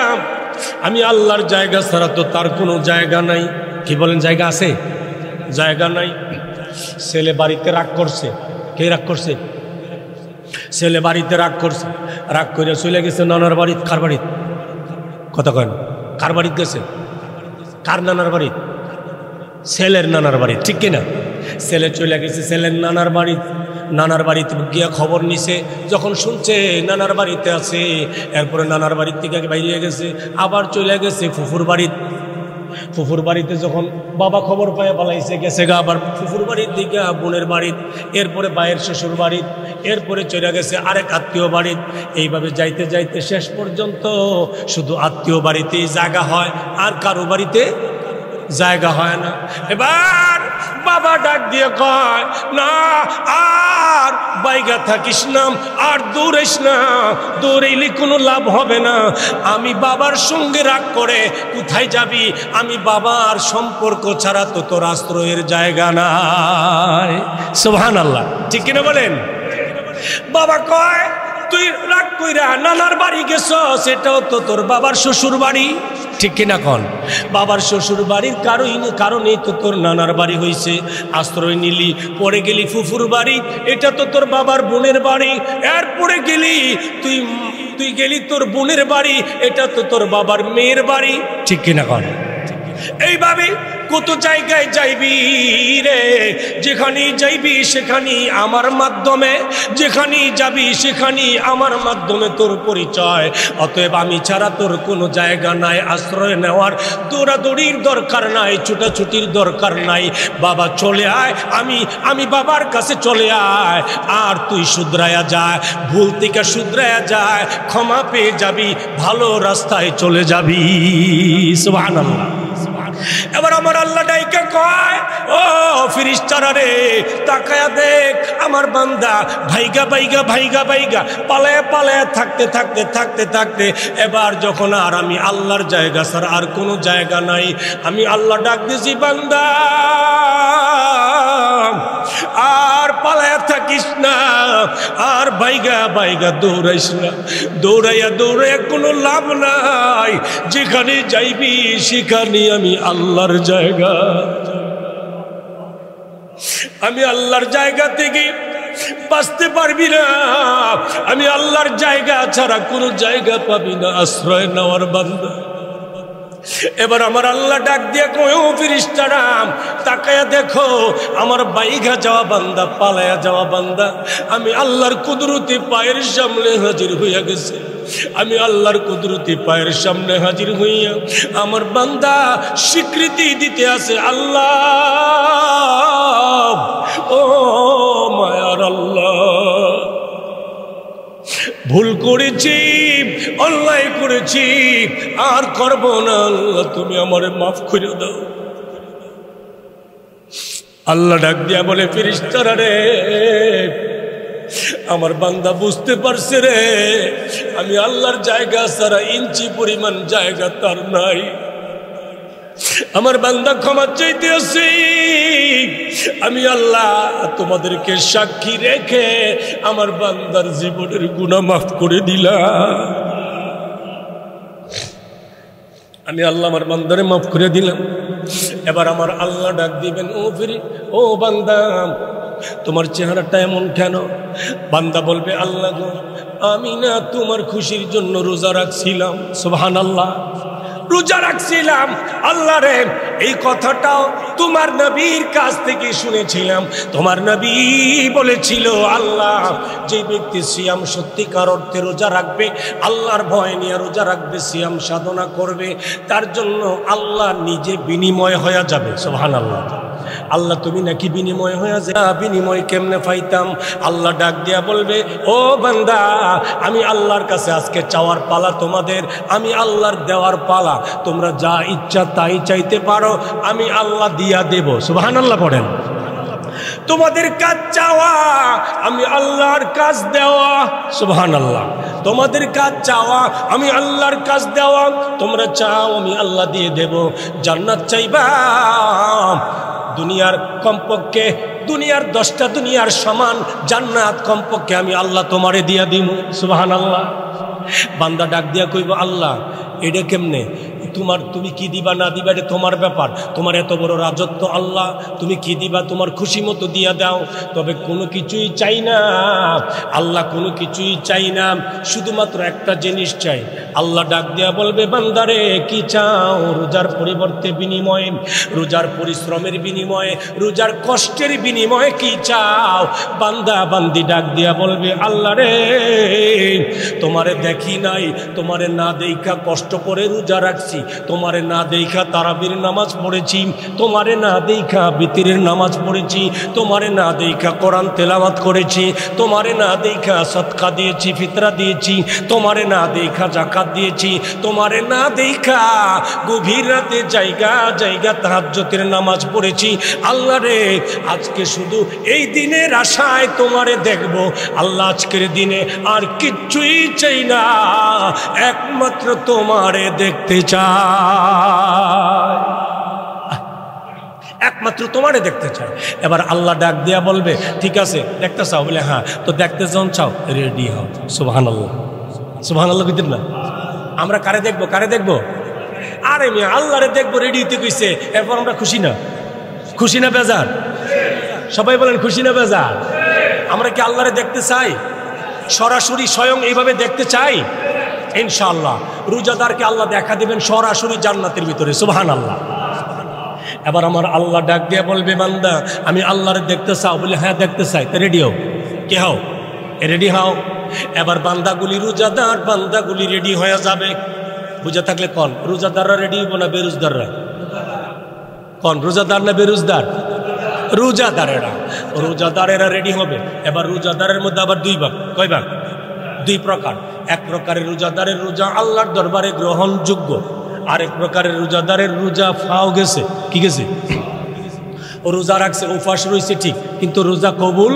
আমি আল্লাহর জায়গা ছাড়া তো তার কোনো জায়গা নাই। কি বলেন, জায়গা আছে? জায়গা নাই। ছেলে বাড়িতে রাগ করছে। কে রাগ করছে? ছেলে বাড়িতে রাগ করছে, রাগ করে চলে গেছে নানার বাড়ি। কার বাড়ি? কথা কয় না। কার বাড়িতে গেছে? কার নানার বাড়ি? ছেলের নানার বাড়ি, ঠিক কিনা? ছেলে চলে গেছে ছেলের নানার বাড়ি। নানার বাড়িতে গিয়া খবর নিছে, যখন শুনছে নানার বাড়িতে আছে, এরপরে নানার বাড়ির থেকে বাইরে গেছে, আবার চলে গেছে ফুফুর বাড়িতে। ফুফুর বাড়িতে যখন বাবা খবর পায় পালাইছে, গেছে গা আবার ফুফুর বাড়ির দিকে, বোনের বাড়ির, এরপরে ভাইয়ের শ্বশুর বাড়ির, এরপরে চলে গেছে আরেক আত্মীয় বাড়ির। এইভাবে যাইতে যাইতে শেষ পর্যন্ত শুধু আত্মীয় বাড়িতেই জায়গা হয়, আর কারো বাড়িতে জায়গা হয় না। এবার বাবা ডাক দিয়ে কয়, না আর বাইগা থাকিস না, আর দৌড়াইস না, দৌড়াইলে কোনো লাভ হবে না। আমি বাবার সঙ্গে রাগ করে কোথায় যাবি? আমি বাবার সম্পর্ক ছাড়া তো তোর আশ্রয়ের জায়গা নাই। সুবহানাল্লাহ, ঠিক কিনা বলেন? বাবা কয়, তুই রাগ কইরা নানার বাড়ি গেছ, সেটাও তো তোর বাবার শ্বশুর বাড়ি, ঠিক কিনা কন? বাবার শ্বশুর বাড়ির কারণেই তো তোর নানার বাড়ি হয়েছে। আশ্রয় নিলি, পরে গেলি ফুফুর বাড়ি, এটা তো তোর বাবার বোনের বাড়ি। এরপরে গেলি তুই গেলি তোর বোনের বাড়ি, এটা তো তোর বাবার মেয়ের বাড়ি, ঠিক কিনা কন? এইভাবে কত জায়গায় যাইবি রে, যেখানেই যাইবি সেখানেই আমার মাধ্যমে, যেখানেই যাবি সেখানেই আমার মাধ্যমে তোর পরিচয়। অতএব আমি ছাড়া তোর কোনো জায়গা নাই আশ্রয় নেওয়ার। দৌড়াদৌড়ির দরকার নাই, ছুটাছুটির দরকার নাই। বাবা চলে আয়, আমি বাবার কাছে চলে আয়, আর তুই শুধরায়া যায়, ভুল থেকে শুধরায়া যায়, ক্ষমা পেয়ে যাবি, ভালো রাস্তায় চলে যাবি। সুবহানাল্লাহ। এবার আমার আল্লাহ ডাইকা কয়, ও ফেরেশতারা রে, তাকায়া দেখ আমার বান্দা ভাইগা ভাইগা ভাইগা ভাইগা পালায়া পালায়া থাকতে থাকতে থাকতে থাকতে এবার যখন আর আমি আল্লাহর জায়গা ছাড়া আর কোনো জায়গা নাই, আমি আল্লাহ ডাক দিছি, বান্দা আর পালায়া থাকিস না, আর বাইগা বাইগা দৌড়াইস না, দৌড়াইয়া দৌড়াইয়া কোনো লাভ নাই, যেখানে যাইবি সেখানে আমি আল্লাহর জায়গা, আমি আল্লাহর জায়গা থেকে বাঁচতে পারবি না, আমি আল্লাহর জায়গা ছাড়া কোনো জায়গা পাবি না আশ্রয় নেওয়ার বান্দা। এবার আমার আল্লাহ ডাক দিয়ে কয়, ও ফেরেশতারা তাকায়া দেখো আমার বাইঘা যাওয়া বান্দা, পালায়া যাওয়া বান্দা আমি আল্লাহর কুদরতি পায়ের সামনে হাজির হইয়া গেছে, আমি আল্লাহর কুদরতি পায়ের সামনে হাজির হইয়া আমার বান্দা স্বীকৃতি দিতে আছে, আল্লাহ ও মায়ার আল্লাহ, ভুল করেছি, অন্যায় করেছি, আর করব না, আল্লাহ তুমি আমারে মাফ করে দাও। আল্লাহ ডাক দিয়া বলে, ফেরেশতারা রে, আমার বান্দা বুঝতে পারছে রে, আমি আল্লাহর জায়গা ছাড়া ইঞ্চি পরিমাণ জায়গা তার নাই, আমার বান্দা ক্ষমা চাইতে আসি, আমি আল্লাহ তোমাদেরকে সাক্ষী রেখে আমার বান্দার জীবনের গুনাহ মাফ করে দিলাম, আমি আল্লাহ আমার বান্দারে মাফ করে দিলাম। এবার আমার আল্লাহ ডাক দিবেন, ও বান্দা তোমার চেহারাটা এমন কেন? বান্দা বলবে, আল্লাহ গো আমি না তোমার খুশির জন্য রোজা রাখছিলাম, সুবহানাল্লাহ, রোজা রাখছিলাম, আল্লাহ রে এই কথাটাও তোমার নবীর কাছ থেকে শুনেছিলাম, তোমার নবী বলেছিল, আল্লাহ যে ব্যক্তি সিয়াম সত্যিকার অর্থে রোজা রাখবে, আল্লাহর ভয় নিয়ে রোজা রাখবে, সিয়াম সাধনা করবে, তার জন্য আল্লাহ নিজে বিনিময় হয়ে যাবে, সুবহানাল্লাহ। আল্লাহ তুমি নাকি বিনিময় হয়ে যা, বিনিময় কেমনে পাইতাম? আল্লাহ ডাক দিয়া বলবে, ও বান্দা আমি আল্লাহর কাছে আজকে চাওয়ার পালা তোমাদের, আমি আল্লাহর দেওয়ার পালা, তোমরা যা ইচ্ছা তাই চাইতে পারো, আমি আল্লাহ দিয়া দেব, সুবহানাল্লাহ পড়েন। তোমাদের কাজ চাওয়া, আমি আল্লাহর কাজ দেওয়া, সুবহানাল্লাহ। তোমাদের কাজ চাওয়া, আমি আল্লাহর কাজ দেওয়া, তোমরা চাও আমি আল্লাহ দিয়ে দেব। জান্নাত চাইবা, দুনিয়ার কমপক্ষে দুনিয়ার 10টা দুনিয়ার সমান জান্নাত কমপক্ষে আমি আল্লাহ তোমারে দিয়া দিব, সুবহানাল্লাহ। বান্দা ডাক দিয়া কইব, আল্লাহ এটা কেমনে? তুমি কি দিবা না দিবা এটা তোমার ব্যাপার, তোমার এত বড় রাজত্ব আল্লাহ, তুমি কি দিবা তোমার খুশি মতো দিয়া দাও, তবে কোনো কিছুই চাই না আল্লাহ, কোনো কিছুই চাই না, শুধুমাত্র একটা জিনিস চাই। আল্লাহ ডাক দিয়া বলবে, বান্দারে কি চাও? রোজার পরিবর্তে বিনিময়ে, রোজার পরিশ্রমের বিনিময়ে, রোজার কষ্টের বিনিময়ে কি চাও? বান্দা বান্দি ডাক দিয়া বলবে, আল্লাহ রে তোমারে দেখি নাই, তোমারে না দেখা কষ্ট করে রোজা রাখছি, তোমারে না দেখা তারাবির নামাজ পড়েছি, তোমারে না দেখা বিতিরের নামাজ পড়েছি, তোমারে না দেখা কোরআন তেলাওয়াত করেছি, তোমারে না দেখা সদকা দিয়েছি, ফিতরা দিয়েছি, তোমারে না দেখা যাকাত দিয়েছি, তোমারে না দেখা গভীর রাতে জায়গা জায়গা তাহাজ্জুদের নামাজ পড়েছি। আল্লাহ রে আজকে শুধু এই দিনের আশায় তোমারে দেখব আল্লাহ, আজকের দিনে আর কিচ্ছুই চাই না, একমাত্র তোমারে দেখতে চাই, একমাত্র তোমারে দেখতে চাই। এবার আল্লাহ ডাক দিয়া বলবে, ঠিক আছে দেখতে চাও? বলে হ্যাঁ, তো দেখতে যখন চাও রেডি হও, সুবহানাল্লাহ, সুবহানাল্লাহ বুঝলেন না? আমরা কারে দেখবো? কারে দেখবো? আরে মেয়ে আল্লাহরে দেখবো, রেডি হইতে কইছে, এরপর আমরা খুশি না? খুশি না বেজার? সবাই বলেন খুশি না বেজার? আমরা কি আল্লাহরে দেখতে চাই? সরাসরি স্বয়ং এইভাবে দেখতে চাই? ইনশাআল্লাহ রোজাদারকে আল্লাহ দেখা দিবেন সরাসরি জান্নাতের ভিতরে, সুবহানাল্লাহ। এবার আমার আল্লাহ ডাক দিয়ে বলবে, বান্দা আমি আল্লাহরে দেখতে চাও? বলে হ্যাঁ দেখতে চাই। তো রেডি হও। কে হও? রেডি হও। এবার বান্দাগুলি, রোজাদার বান্দাগুলি রেডি হয়ে যাবে। বুঝে থাকলে কন, রোজাদাররা রেডি হইব না বেরোজদাররা? কন, রোজাদার না বেরোজদার? রোজাদারেরা, রোজাদারেরা রেডি হবে। এবার রোজাদারের মধ্যে আবার দুই ভাগ। কয় ভাগ? দুই প্রকার। এক প্রকারের রোজাদারের রোজা আল্লাহর দরবারে গ্রহণযোগ্য, আরেক প্রকারের রোজাদারের রোজা ফাও গেছে, কি গেছে? ও রোজা রাখছে, উপাস রয়েছে ঠিক, কিন্তু রোজা কবুল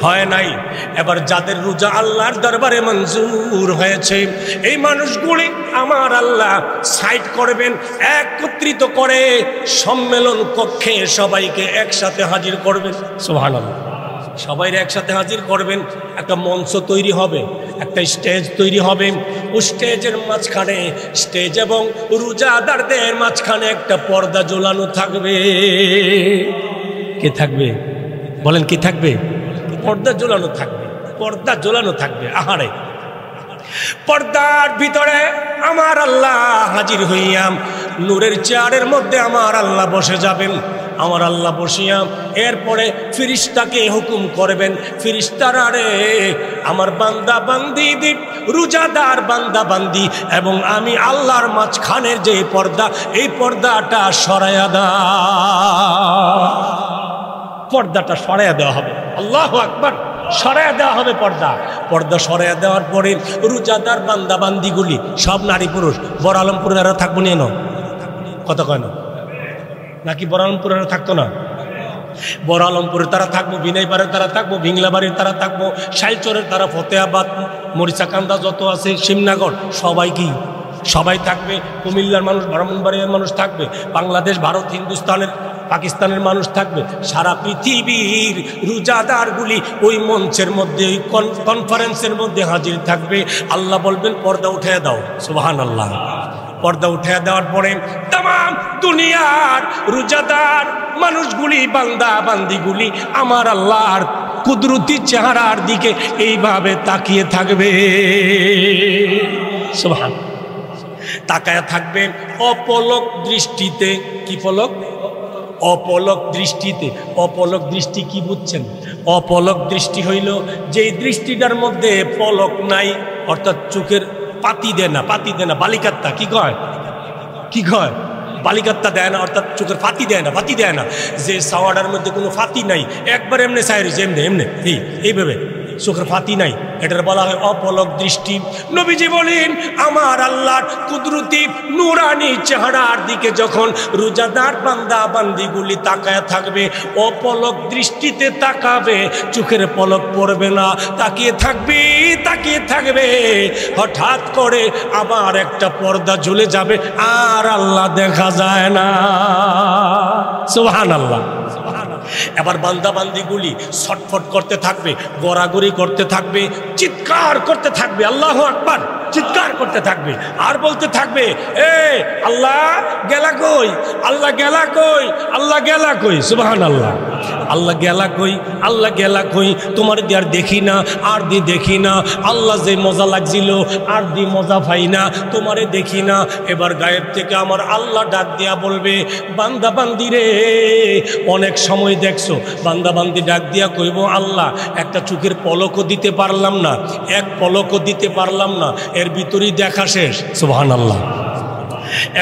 হয় নাই। এবার যাদের রোজা আল্লাহর দরবারে মঞ্জুর হয়েছে, এই মানুষগুলি আমার আল্লাহ সাইড করবেন, একত্রিত করে সম্মেলন কক্ষে সবাইকে একসাথে হাজির করবেন। সুবহানাল্লাহ। সবাই একসাথে হাজির করবেন, একটা মঞ্চ তৈরি হবে, একটা স্টেজ তৈরি হবে। ও স্টেজের মাঝখানে, স্টেজ এবং রোজাদারদের মাঝখানে একটা পর্দা ঝোলানো থাকবে। কে থাকবে বলেন? কি থাকবে? পর্দা ঝোলানো থাকবে, পর্দা ঝোলানো থাকবে। আহারে, পর্দার ভিতরে আমার আল্লাহ হাজির হইয়াম, নূরের চেয়ারের মধ্যে আমার আল্লাহ বসে যাবেন। আমার আল্লাহ বসিয়া এরপরে ফিরিস্তাকে হুকুম করবেন, ফিরিস্তারা রে আমার বান্দা বান্দি, রোজাদার বান্দা বান্দি এবং আমি আল্লাহর মাঝখানের যে পর্দা, এই পর্দাটা সরাইয়া দাও। পর্দাটা সরাইয়া দেওয়া হবে। আল্লাহু আকবার। সরাইয়া দেওয়া হবে পর্দা। পর্দা সরাইয়া দেওয়ার পরে রোজাদার বান্দা বান্দিগুলি সব নারী পুরুষ, বড় আলমপুরেরা থাকবো নিয়ে নাও, কথা কয় না নাকি? বড় আলমপুরেরা থাকতো না? বড় আলমপুরে তারা থাকবো, বিনয়বাড়ির তারা থাকবো, ভিংলাবাড়ির তারা থাকবো, শাইলচরের তারা, ফতেহাবাদ, মরিচাকান্দা যত আছে, শিবনগর, সবাই কি সবাই থাকবে। কুমিল্লার মানুষ, ব্রাহ্মণবাড়িয়ার মানুষ থাকবে, বাংলাদেশ, ভারত, হিন্দুস্তানের, পাকিস্তানের মানুষ থাকবে, সারা পৃথিবীর রোজাদারগুলি ওই মঞ্চের মধ্যে, ওই কনফারেন্সের মধ্যে হাজির থাকবে। আল্লাহ বলবেন পর্দা উঠিয়ে দাও। সুবহানাল্লাহ। পর্দা উঠিয়ে দেওয়ার পরে তাম দুনিয়ার রোজাদার মানুষগুলি, বান্দা বান্দিগুলি আমার আল্লাহর কুদরতি চেহারার দিকে এইভাবে তাকিয়ে থাকবে। সুবহানাল্লাহ। তাকায় থাকবে অপলক দৃষ্টিতে। কি পলক? অপলক দৃষ্টিতে। অপলক দৃষ্টি কি বুঝছেন? অপলক দৃষ্টি হইল যেই দৃষ্টিটার মধ্যে পলক নাই, অর্থাৎ চোখের পাতি দেয় না, পাতি দেয় না, বালিকাত্তা কি কয়? কি কয়? বালিকাত্তা দেয় না, অর্থাৎ চোখের ফাতি দেয় না, ফাতি দেয় না। যে সাওয়াডার মধ্যে কোনো ফাতি নাই, একবার এমনি সাইরিস, এমনি এমনি এইভাবে চোখের ফাতি নাই, এটার বলা হয় অপলক দৃষ্টি। নবীজি বলেন আমার আল্লাহর কুদরতি নূরানি চেহারার দিকে যখন রোজাদার বান্দা বান্দিগুলি তাকায় থাকবে, অপলক দৃষ্টিতে তাকাবে, চোখের পলক পড়বে না, তাকিয়ে থাকবে, তাকিয়ে থাকবে। হঠাৎ করে আবার একটা পর্দা ঝুলে যাবে, আর আল্লাহ দেখা যায় না। সুবহানাল্লাহ। এবার বান্দা বান্দিগুলি ছটফট করতে থাকবে, গড়াগড়ি করতে থাকবে, চিৎকার করতে থাকবে, আল্লাহু আকবার, চিৎকার করতে থাকবে, আর বলতে থাকবে এ আল্লাহ গেলা কই, আল্লাহ গেলা কই, আল্লাহ গেলা কই। সুবহানাল্লাহ। আল্লাহ গেলা কই, আল্লাহ গেলা কই, তোমার দি আর দেখি না, আর দি দেখি না, আল্লাহ যে মজা লাগছিল আর দি মজা পাই না, তোমারে দেখি না। এবার গায়েব থেকে আমার আল্লাহ ডাক দিয়া বলবে বান্দা বান্দি রে, অনেক সময় দেখছো, বান্দা বান্দি ডাক দিয়া কইব আল্লাহ একটা চোখের পলকও দিতে পারলাম না, এক পলকও দিতে পারলাম না, এর ভিতরেই দেখা শেষ। সুবহানাল্লাহ।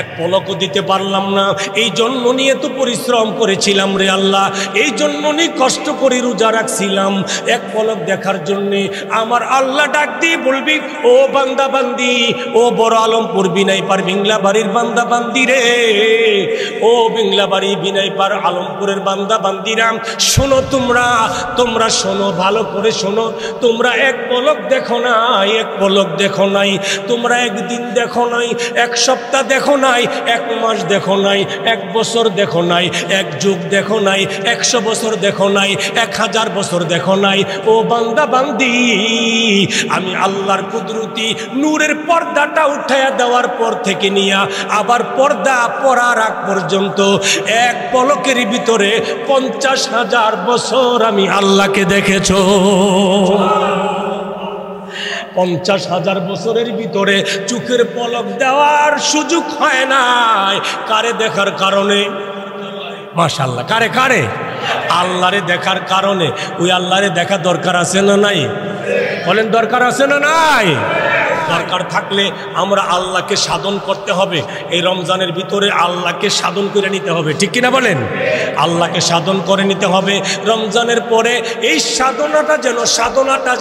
এক পলকও দিতে পারলাম না, এই জন্য নিয়ে তো পরিশ্রম করেছিলাম রে আল্লাহ, এই জন্য নিয়ে কষ্ট করে রোজা রাখছিলাম, এক পলক দেখার জন্যে। আমার আল্লাহ ডাক দিয়ে বলবি ও বান্দা বান্দি, ও বড় আলমপুর বিনাইপার ভিংলাবাড়ির বান্দা বান্দি রে, ও ভিংলাবাড়ি বিনাইপার আলমপুরের বান্দা বান্দিরা, শোনো, তোমরা শোনো, ভালো করে শোনো। তোমরা এক পলক দেখো নাই, এক পলক দেখো নাই, তোমরা একদিন দেখো নাই, এক সপ্তাহ দেখো নাই, এক মাস দেখো নাই, এক বছর দেখো নাই, এক যুগ দেখো নাই, 100 বছর দেখো নাই, 1000 বছর দেখো নাই। ও বান্দা বান্দি, আমি আল্লাহর কুদরতি নূরের পর্দাটা উঠাইয়া দেওয়ার পর থেকে নিয়া আবার পর্দা পরার আগ পর্যন্ত এক পলকের ভিতরে 50,000 বছর আমি আল্লাহকে দেখেছো। 50,000 বছরের ভিতরে চোখের পলক দেওয়ার সুযোগ হয় নাই। কারে দেখার কারণে? মাশাআল্লাহ। কারে কারে? আল্লাহরে দেখার কারণে। ওই আল্লাহরে দেখা দরকার আছে না নাই? বলেন দরকার আছে না নাই? দরকার থাকলে আমরা আল্লাহকে সাধন করতে হবে। এই রমজানের ভিতরে আল্লাহকে সাধন করে নিতে হবে, ঠিক কিনা বলেন? আল্লাহকে সাধন করে নিতে হবে। রমজানের পরে এই সাধনাটা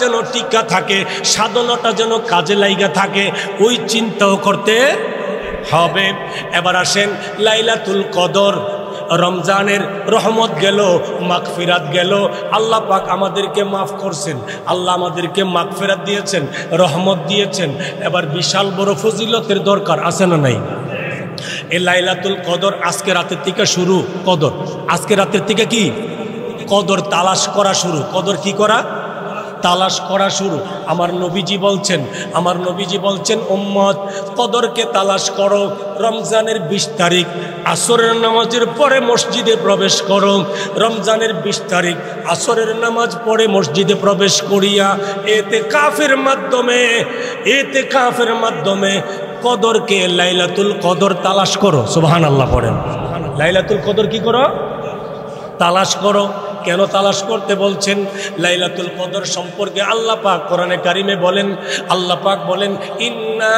যেন টিকা থাকে, সাধনাটা যেন কাজে লাইগা থাকে, ওই চিন্তাও করতে হবে। এবার আসেন লাইলাতুল কদর, রমজানের রহমত গেল, মাগফিরাত গেল, আল্লাহ পাক আমাদেরকে মাফ করছেন, আল্লাহ আমাদেরকে মাগফিরাত দিয়েছেন, রহমত দিয়েছেন। এবার বিশাল বড় ফজিলতের দরকার আছে না নাই? এই লাইলাতুল কদর আজকে রাতের থেকে শুরু। কদর আজকে রাতের থেকে কি কদর তালাশ করা শুরু। কদর কি করা? তালাশ করা শুরু। আমার নবীজি বলছেন উম্মত কদরকে তালাশ করো। রমজানের 20 তারিখ আসরের নামাজের পরে মসজিদে প্রবেশ করো। রমজানের 20 তারিখ আসরের নামাজ পড়ে মসজিদে প্রবেশ করিয়া এতেকাফের মাধ্যমে কদরকে লাইলাতুল কদর তালাশ করো। সুবহানাল্লাহ পড়েন। লাইলাতুল কদর কি করো? তালাশ করো। কেন তালাশ করতে বলছেন? লাইলাতুল কদর সম্পর্কে আল্লাহ পাক কোরআনে কারিমে বলেন, আল্লাহ পাক বলেন ইন্না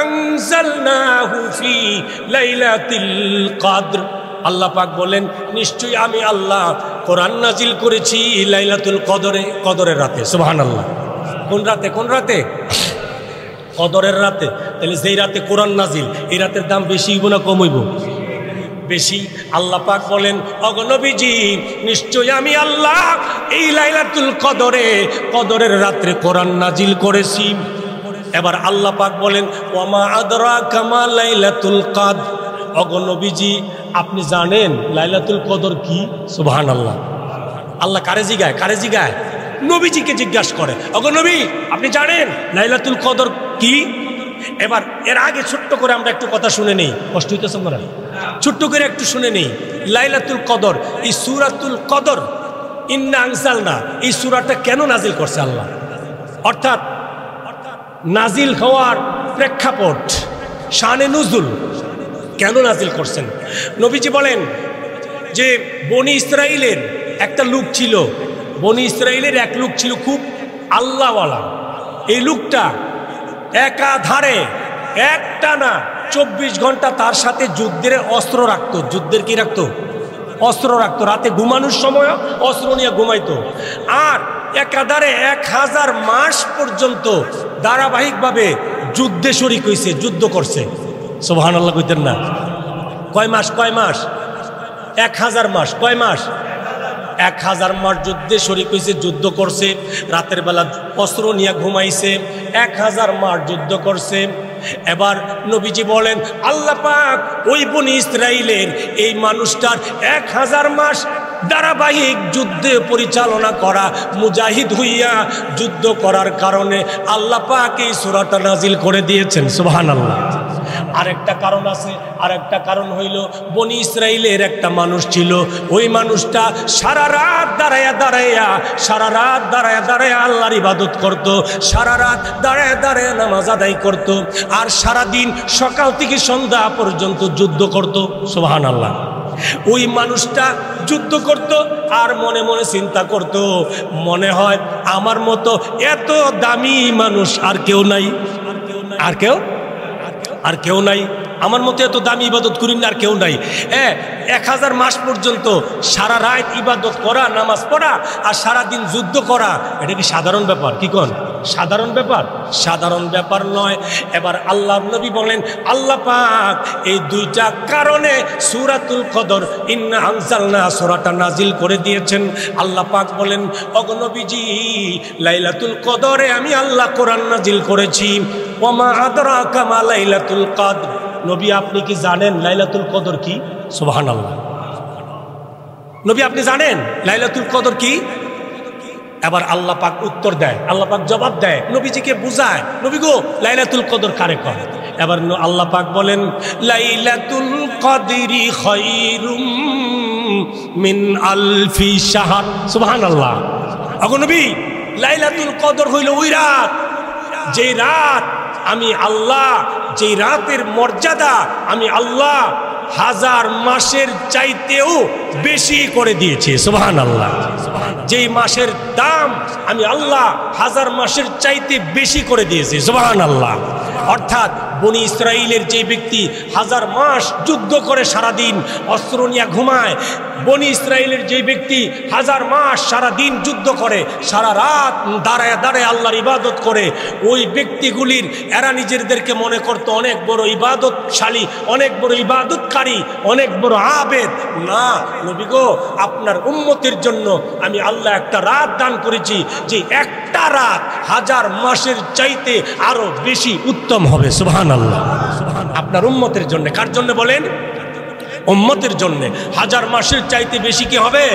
আনজালনাহু ফি লাইলাতিল কদর। আল্লাহ পাক বলেন নিশ্চয়ই আমি আল্লাহ কোরআন নাজিল করেছি লাইলাতুল কদরে, কদরের রাতে। সুবহানাল্লাহ। কোন রাতে? কোন রাতে? কদরের রাতে। তাহলে যেই রাতে কোরআন নাজিল, এই রাতের দাম বেশি হইব না কম হইব? বেশি। আল্লাহ পাক বলেন ওগো নবীজি নিশ্চয়ই আমি আল্লাহ এই লাইলাতুল কদরে, কদরের রাত্রে কোরআন নাজিল করেছি। এবার আল্লাহ পাক বলেন ওয়ামা আদরাকা মা লাইলাতুল কদর। ওগো নবীজি আপনি জানেন লাইলাতুল কদর কি? সুবহানাল্লাহ। আল্লাহ কারে জিগায়? কারে জিগায়? নবীজিকে জিজ্ঞাসা করে ওগো নবী আপনি জানেন লাইলাতুল কদর কি? এবার এর আগে ছোট্ট করে আমরা একটু কথা শুনে নেই। কষ্ট হইতেছে আমরা? ছোট্ট করে একটু শুনে নেই। লাইলাতুল কদর, এই সূরাতুল কদর ইন্না আনজালনা, এই সূরাটা কেন নাজিল করছে আল্লাহ? অর্থাৎ নাজিল হওয়ার প্রেক্ষাপট, শানে নুজুল কেন নাজিল করছেন? নবীজি বলেন যে বনি ইসরাইলের একটা লোক ছিল, বনি ইসরাইলের এক লোক ছিল খুব আল্লাহওয়ালা। এই লোকটা একাধারে একটানা 24 ঘন্টা তার সাথে যুদ্ধের অস্ত্র রাখতো। যুদ্ধের কি রাখতো? অস্ত্র রাখতো। রাতে ঘুমানোর সময় অস্ত্র নিয়ে ঘুমাইতো। আর একাধারে 1000 মাস পর্যন্ত ধারাবাহিকভাবে যুদ্ধে শরীক হয়েছে, যুদ্ধ করছে। সুবহানাল্লাহ কইতেন না? কয় মাস? কয় মাস? 1000 মাস। কয় মাস? 1000 মাস যুদ্ধে শরীক হয়েছে, যুদ্ধ করছে। রাতের বেলা অস্ত্র নিয়ে ঘুমাইছে, 1000 মাস যুদ্ধ করছে। এবার নবীজি বলেন আল্লাহ পাক ওই বনি ইসরাইলের এই মানুষটার 1000 মাস ধারাবাহিক যুদ্ধে পরিচালনা করা, মুজাহিদ হইয়া যুদ্ধ করার কারণে আল্লাহ পাক এই সূরাটা নাজিল করে দিয়েছেন। সুবহানাল্লাহ। আরেকটা কারণ আছে, আরেকটা কারণ হইল বনি ইসরাইলের একটা মানুষ ছিল, ওই মানুষটা সারা রাত দাঁড়ায়া দাঁড়ায়া আল্লাহর ইবাদত করত, সারা রাত দাঁড়ায়া নামাজ আদায় করত, আর সারা দিন সকাল থেকে সন্ধ্যা পর্যন্ত যুদ্ধ করত। সুবহানাল্লাহ। ওই মানুষটা যুদ্ধ করত আর মনে মনে চিন্তা করত, মনে হয় আমার মতো এত দামি মানুষ আর কেউ নাই, আর কেউ নাই, আমার মতো এত দামি ইবাদত করি না আর কেউ নাই। 1000 মাস পর্যন্ত সারা রাত ইবাদত করা, নামাজ পড়া আর সারা দিন যুদ্ধ করা, এটা কি সাধারণ ব্যাপার? কি কোন সাধারণ ব্যাপার? সাধারণ ব্যাপার নয়। এবার আল্লাহর নবী বলেন আল্লাহ পাক এই দুইটা কারণে সূরাতুল কদর ইন্না আনজালনা সূরাটা নাজিল করে দিয়েছেন। আল্লাহ পাক বলেন ওগো নবীজি লাইলাতুল কদরে আমি আল্লাহ কোরআন নাজিল করেছি। ওয়ামা আদরাকা মা লাইলাতুল কদর। নবী আপনি কি জানেন লাইলাতুল কদর কি? সুবহানাল্লাহ। নবী আপনি জানেন লাইলাতুল কদর কি? এবার আল্লাহ পাক উত্তর দেয়, আল্লাহ পাক জবাব দেয়, নবীজিকে বুঝায়, নবী গো লাইলাতুল কদর কারে কয়? এবার আল্লাহ পাক বলেন লাইলাতুল কদরি খায়রুম মিন আলফি শাহর। সুবহানাল্লাহ। ওগো নবী লাইলাতুল কদর হইল ওই রাত, যে রাত আমি আল্লাহ, যে রাতের মর্যাদা আমি আল্লাহ 1000 মাসের চাইতেও বেশি করে দিয়েছি। সুবহানাল্লাহ। যেই মাসের দাম আমি আল্লাহ 1000 মাসের চাইতে বেশি করে দিয়েছি। সুবহানাল্লাহ। অর্থাৎ বনি ইসরাইলের যে ব্যক্তি 1000 মাস যুদ্ধ করে সারাদিন অস্ত্র নিয়ে ঘুমায়, বনি ইসরাইলের যে ব্যক্তি 1000 মাস সারাদিন যুদ্ধ করে, সারা রাত দাঁড়ায় দাঁড়ায় আল্লাহর ইবাদত করে, ওই ব্যক্তিগুলির এরা নিজেদেরকে মনে করতো অনেক বড় ইবাদতশালী, অনেক বড় ইবাদতকারী, অনেক বড় আবেদ। না নবী গো, আপনার উম্মতের জন্য আমি আল্লাহ একটা রাত দান করেছি, যে একটা রাত 1000 মাসের চাইতে আরো বেশি উত্তম হবে। সুবহানাল্লাহ। আপনার উম্মতের জন্য। কার জন্য বলেন? উম্মতের জন্য 1000 মাসের চাইতে বেশি কি হবে?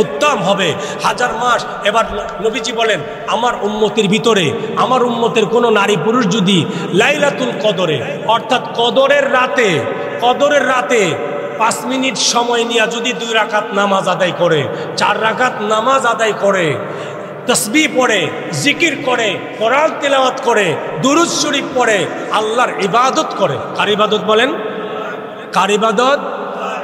উত্তম হবে 1000 মাস। এবার নবীজি বলেন, আমার উম্মতের ভিতরে, আমার উম্মতের কোনো নারী পুরুষ যদি লাইলাতুল কদরে অর্থাৎ কদরের রাতে 5 মিনিট সময় নিয়ে যদি 2 রাকাত নামাজ আদায় করে, 4 রাকাত নামাজ আদায় করে, তসবিহ পড়ে, জিকির করে, কোরআন তেলাওয়াত করে, দুরূদ শরীফ পড়ে, আল্লাহর ইবাদত করে। কার ইবাদত বলেন? কার ইবাদত?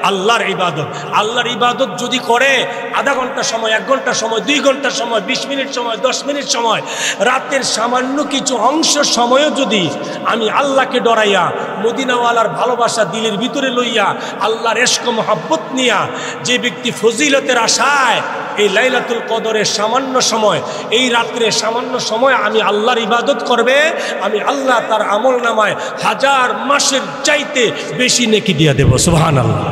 আল্লাহর ইবাদত। আল্লাহর ইবাদত যদি করে আধা ঘন্টা সময়, 1 ঘন্টা সময়, 2 ঘন্টা সময়, 20 মিনিট সময়, 10 মিনিট সময়, রাতের সামান্য কিছু অংশ সময়ও যদি আমি আল্লাহকে ডরাইয়া, মদিনাওয়ালার ভালোবাসা দিলের ভিতরে লইয়া, আল্লাহর ইশক মহব্বত নিয়া যে ব্যক্তি ফজিলতের আশায় এই লাইলাতুল কদরের সামান্য সময়, এই রাত্রে সামান্য সময় আমি আল্লাহর ইবাদত করবে, আমি আল্লাহ তার আমল নামায় 1000 মাসের চাইতে বেশি নেকি দিয়ে দেব। সুবহানাল্লাহ।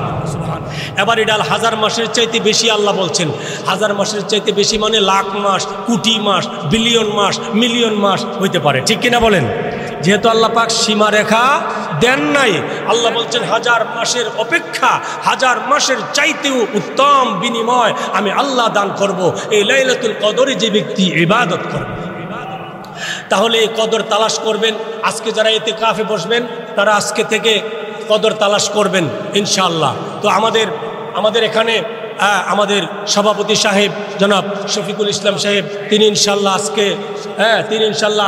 এবার এটা 1000 মাসের চাইতে বেশি আল্লাহ বলছেন। 1000 মাসের চাইতে বেশি মানে লাখ মাস, কোটি মাস, বিলিয়ন মাস, মিলিয়ন মাস হইতে পারে, ঠিক কিনা বলেন? যেহেতু আল্লাহ পাক সীমা রেখা দেন নাই, আল্লাহ বলছেন 1000 মাসের অপেক্ষা 1000 মাসের চাইতেও উত্তম বিনিময় আমি আল্লাহ দান করব এই লাইলাতুল কদরে যে ব্যক্তি ইবাদত করবে। তাহলে এই কদর তালাশ করবেন। আজকে যারা ইতিকাফে বসবেন তারা আজকে থেকে কদর তালাশ করবেন ইনশাআল্লাহ। তো আমাদের এখানে আমাদের সভাপতি সাহেব জনাব শফিকুল ইসলাম সাহেব, তিনি ইনশাআল্লাহ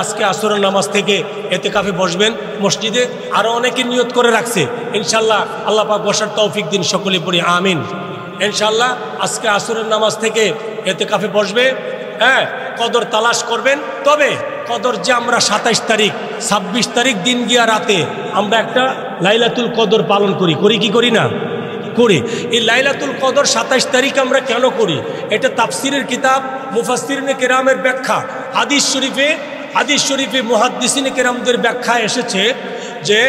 আজকে আসরের নামাজ থেকে ইতিকাফে বসবেন মসজিদে। আরও অনেকে নিয়ত করে রাখছে, ইনশাআল্লাহ আল্লাহ পাক বসার তৌফিক দিন, সকলে পড়ি আমিন। ইনশাআল্লাহ আজকে আসরের নামাজ থেকে ইতিকাফে বসবে, কদর তালাশ করবেন। তবে কদর যে আমরা 27 তারিখ 26 তারিখ দিন গিয়া রাতে আমরা একটা লাইলাতুল কদর পালন করি কি করি না? করি। এই লাইলাতুল কদর 27 তারিখ আমরা কেন করি? এটা তাফসিরের কিতাব মুফাসসিরিনে কেরামের ব্যাখ্যা, হাদিস শরীফে মুহাদ্দিসিনে কেরামদের ব্যাখ্যা এসেছে যে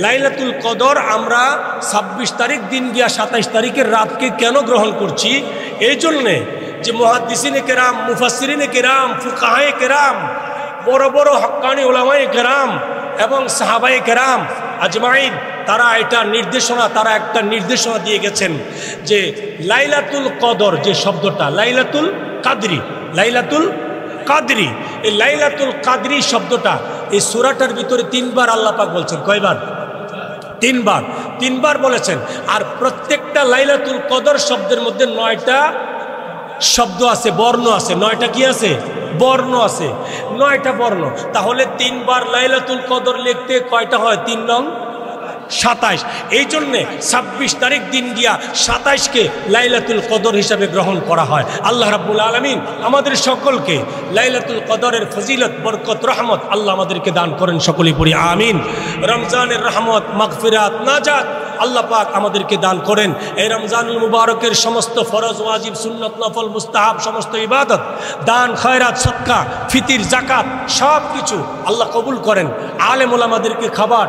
লাইলাতুল কদর আমরা 26 তারিখ দিন গিয়া 27 তারিখের রাতকে কেন গ্রহণ করছি? এই জন্যে যে মুহাদ্দিসিনে কেরাম, মুফাসসিরিনে কেরাম, ফুকাহায়ে কেরাম, বড় বড় হক্কানি উলামায়ে কেরাম এবং সাহাবায়ে কেরাম আজমাইন, তারা একটা নির্দেশনা দিয়ে গেছেন যে লাইলাতুল কদর যে শব্দটা, লাইলাতুল কাদরি, এই লাইলাতুল কাদরি শব্দটা এই সূরাটার ভিতরে 3 বার আল্লাহ পাক বলছেন। কয়বার? 3 বার বলেছেন। আর প্রত্যেকটা লাইলাতুল কদর শব্দের মধ্যে 9টা শব্দ আছে, বর্ণ আছে। 9টা কি আছে? বর্ণ আছে, 9টা বর্ণ। তাহলে 3 বার লাইলাতুল কদর লিখতে কয়টা হয়? 3 নং 27। এই জন্যে 26 তারিখ দিন গিয়া 27কে লাইলাতুল কদর হিসাবে গ্রহণ করা হয়। আল্লাহ রাব্বুল আলামিন আমাদের সকলকে লাইলাতুল কদরের ফজিলত, বরকত, রহমত আল্লাহ আমাদেরকে দান করেন, সকলেই পড়ি আমিন। রমজানের রহমত, মাগফিরাত, নাজাত আল্লাহ পাক আমাদেরকে দান করেন। এই রমজানুল মুবারকের সমস্ত ফরজ, ওয়াজিব, সুন্নত, নফল, মুস্তাহাব সমস্ত ইবাদত, দান, খয়রাত, সদকা, ফিতির, যাকাত সব কিছু আল্লাহ কবুল করেন। আলেম ওলামাদেরকে খাবার,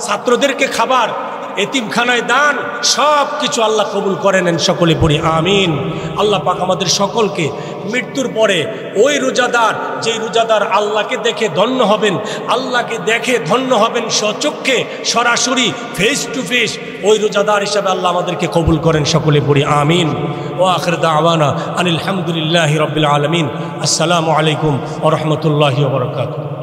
ছাত্রদেরকে খাবার, এতিমখানায় দান, সব কিছু আল্লাহ কবুল করেন, সকলে পড়ি আমিন। আল্লাহ পাক আমাদের সকলকে মৃত্যুর পরে ওই রোজাদার, যেই রোজাদার আল্লাহকে দেখে ধন্য হবেন স্বচক্ষে, সরাসরি ফেস টু ফেস, ওই রোজাদার হিসাবে আল্লাহ আমাদেরকে কবুল করেন, সকলে পড়ি আমিন। ও আখির দাওয়ানা আনিল হামদুলিল্লাহি রাব্বিল আলামিন। আসসালামু আলাইকুম ওয়া রাহমাতুল্লাহি ওয়া বারাকাতুহু।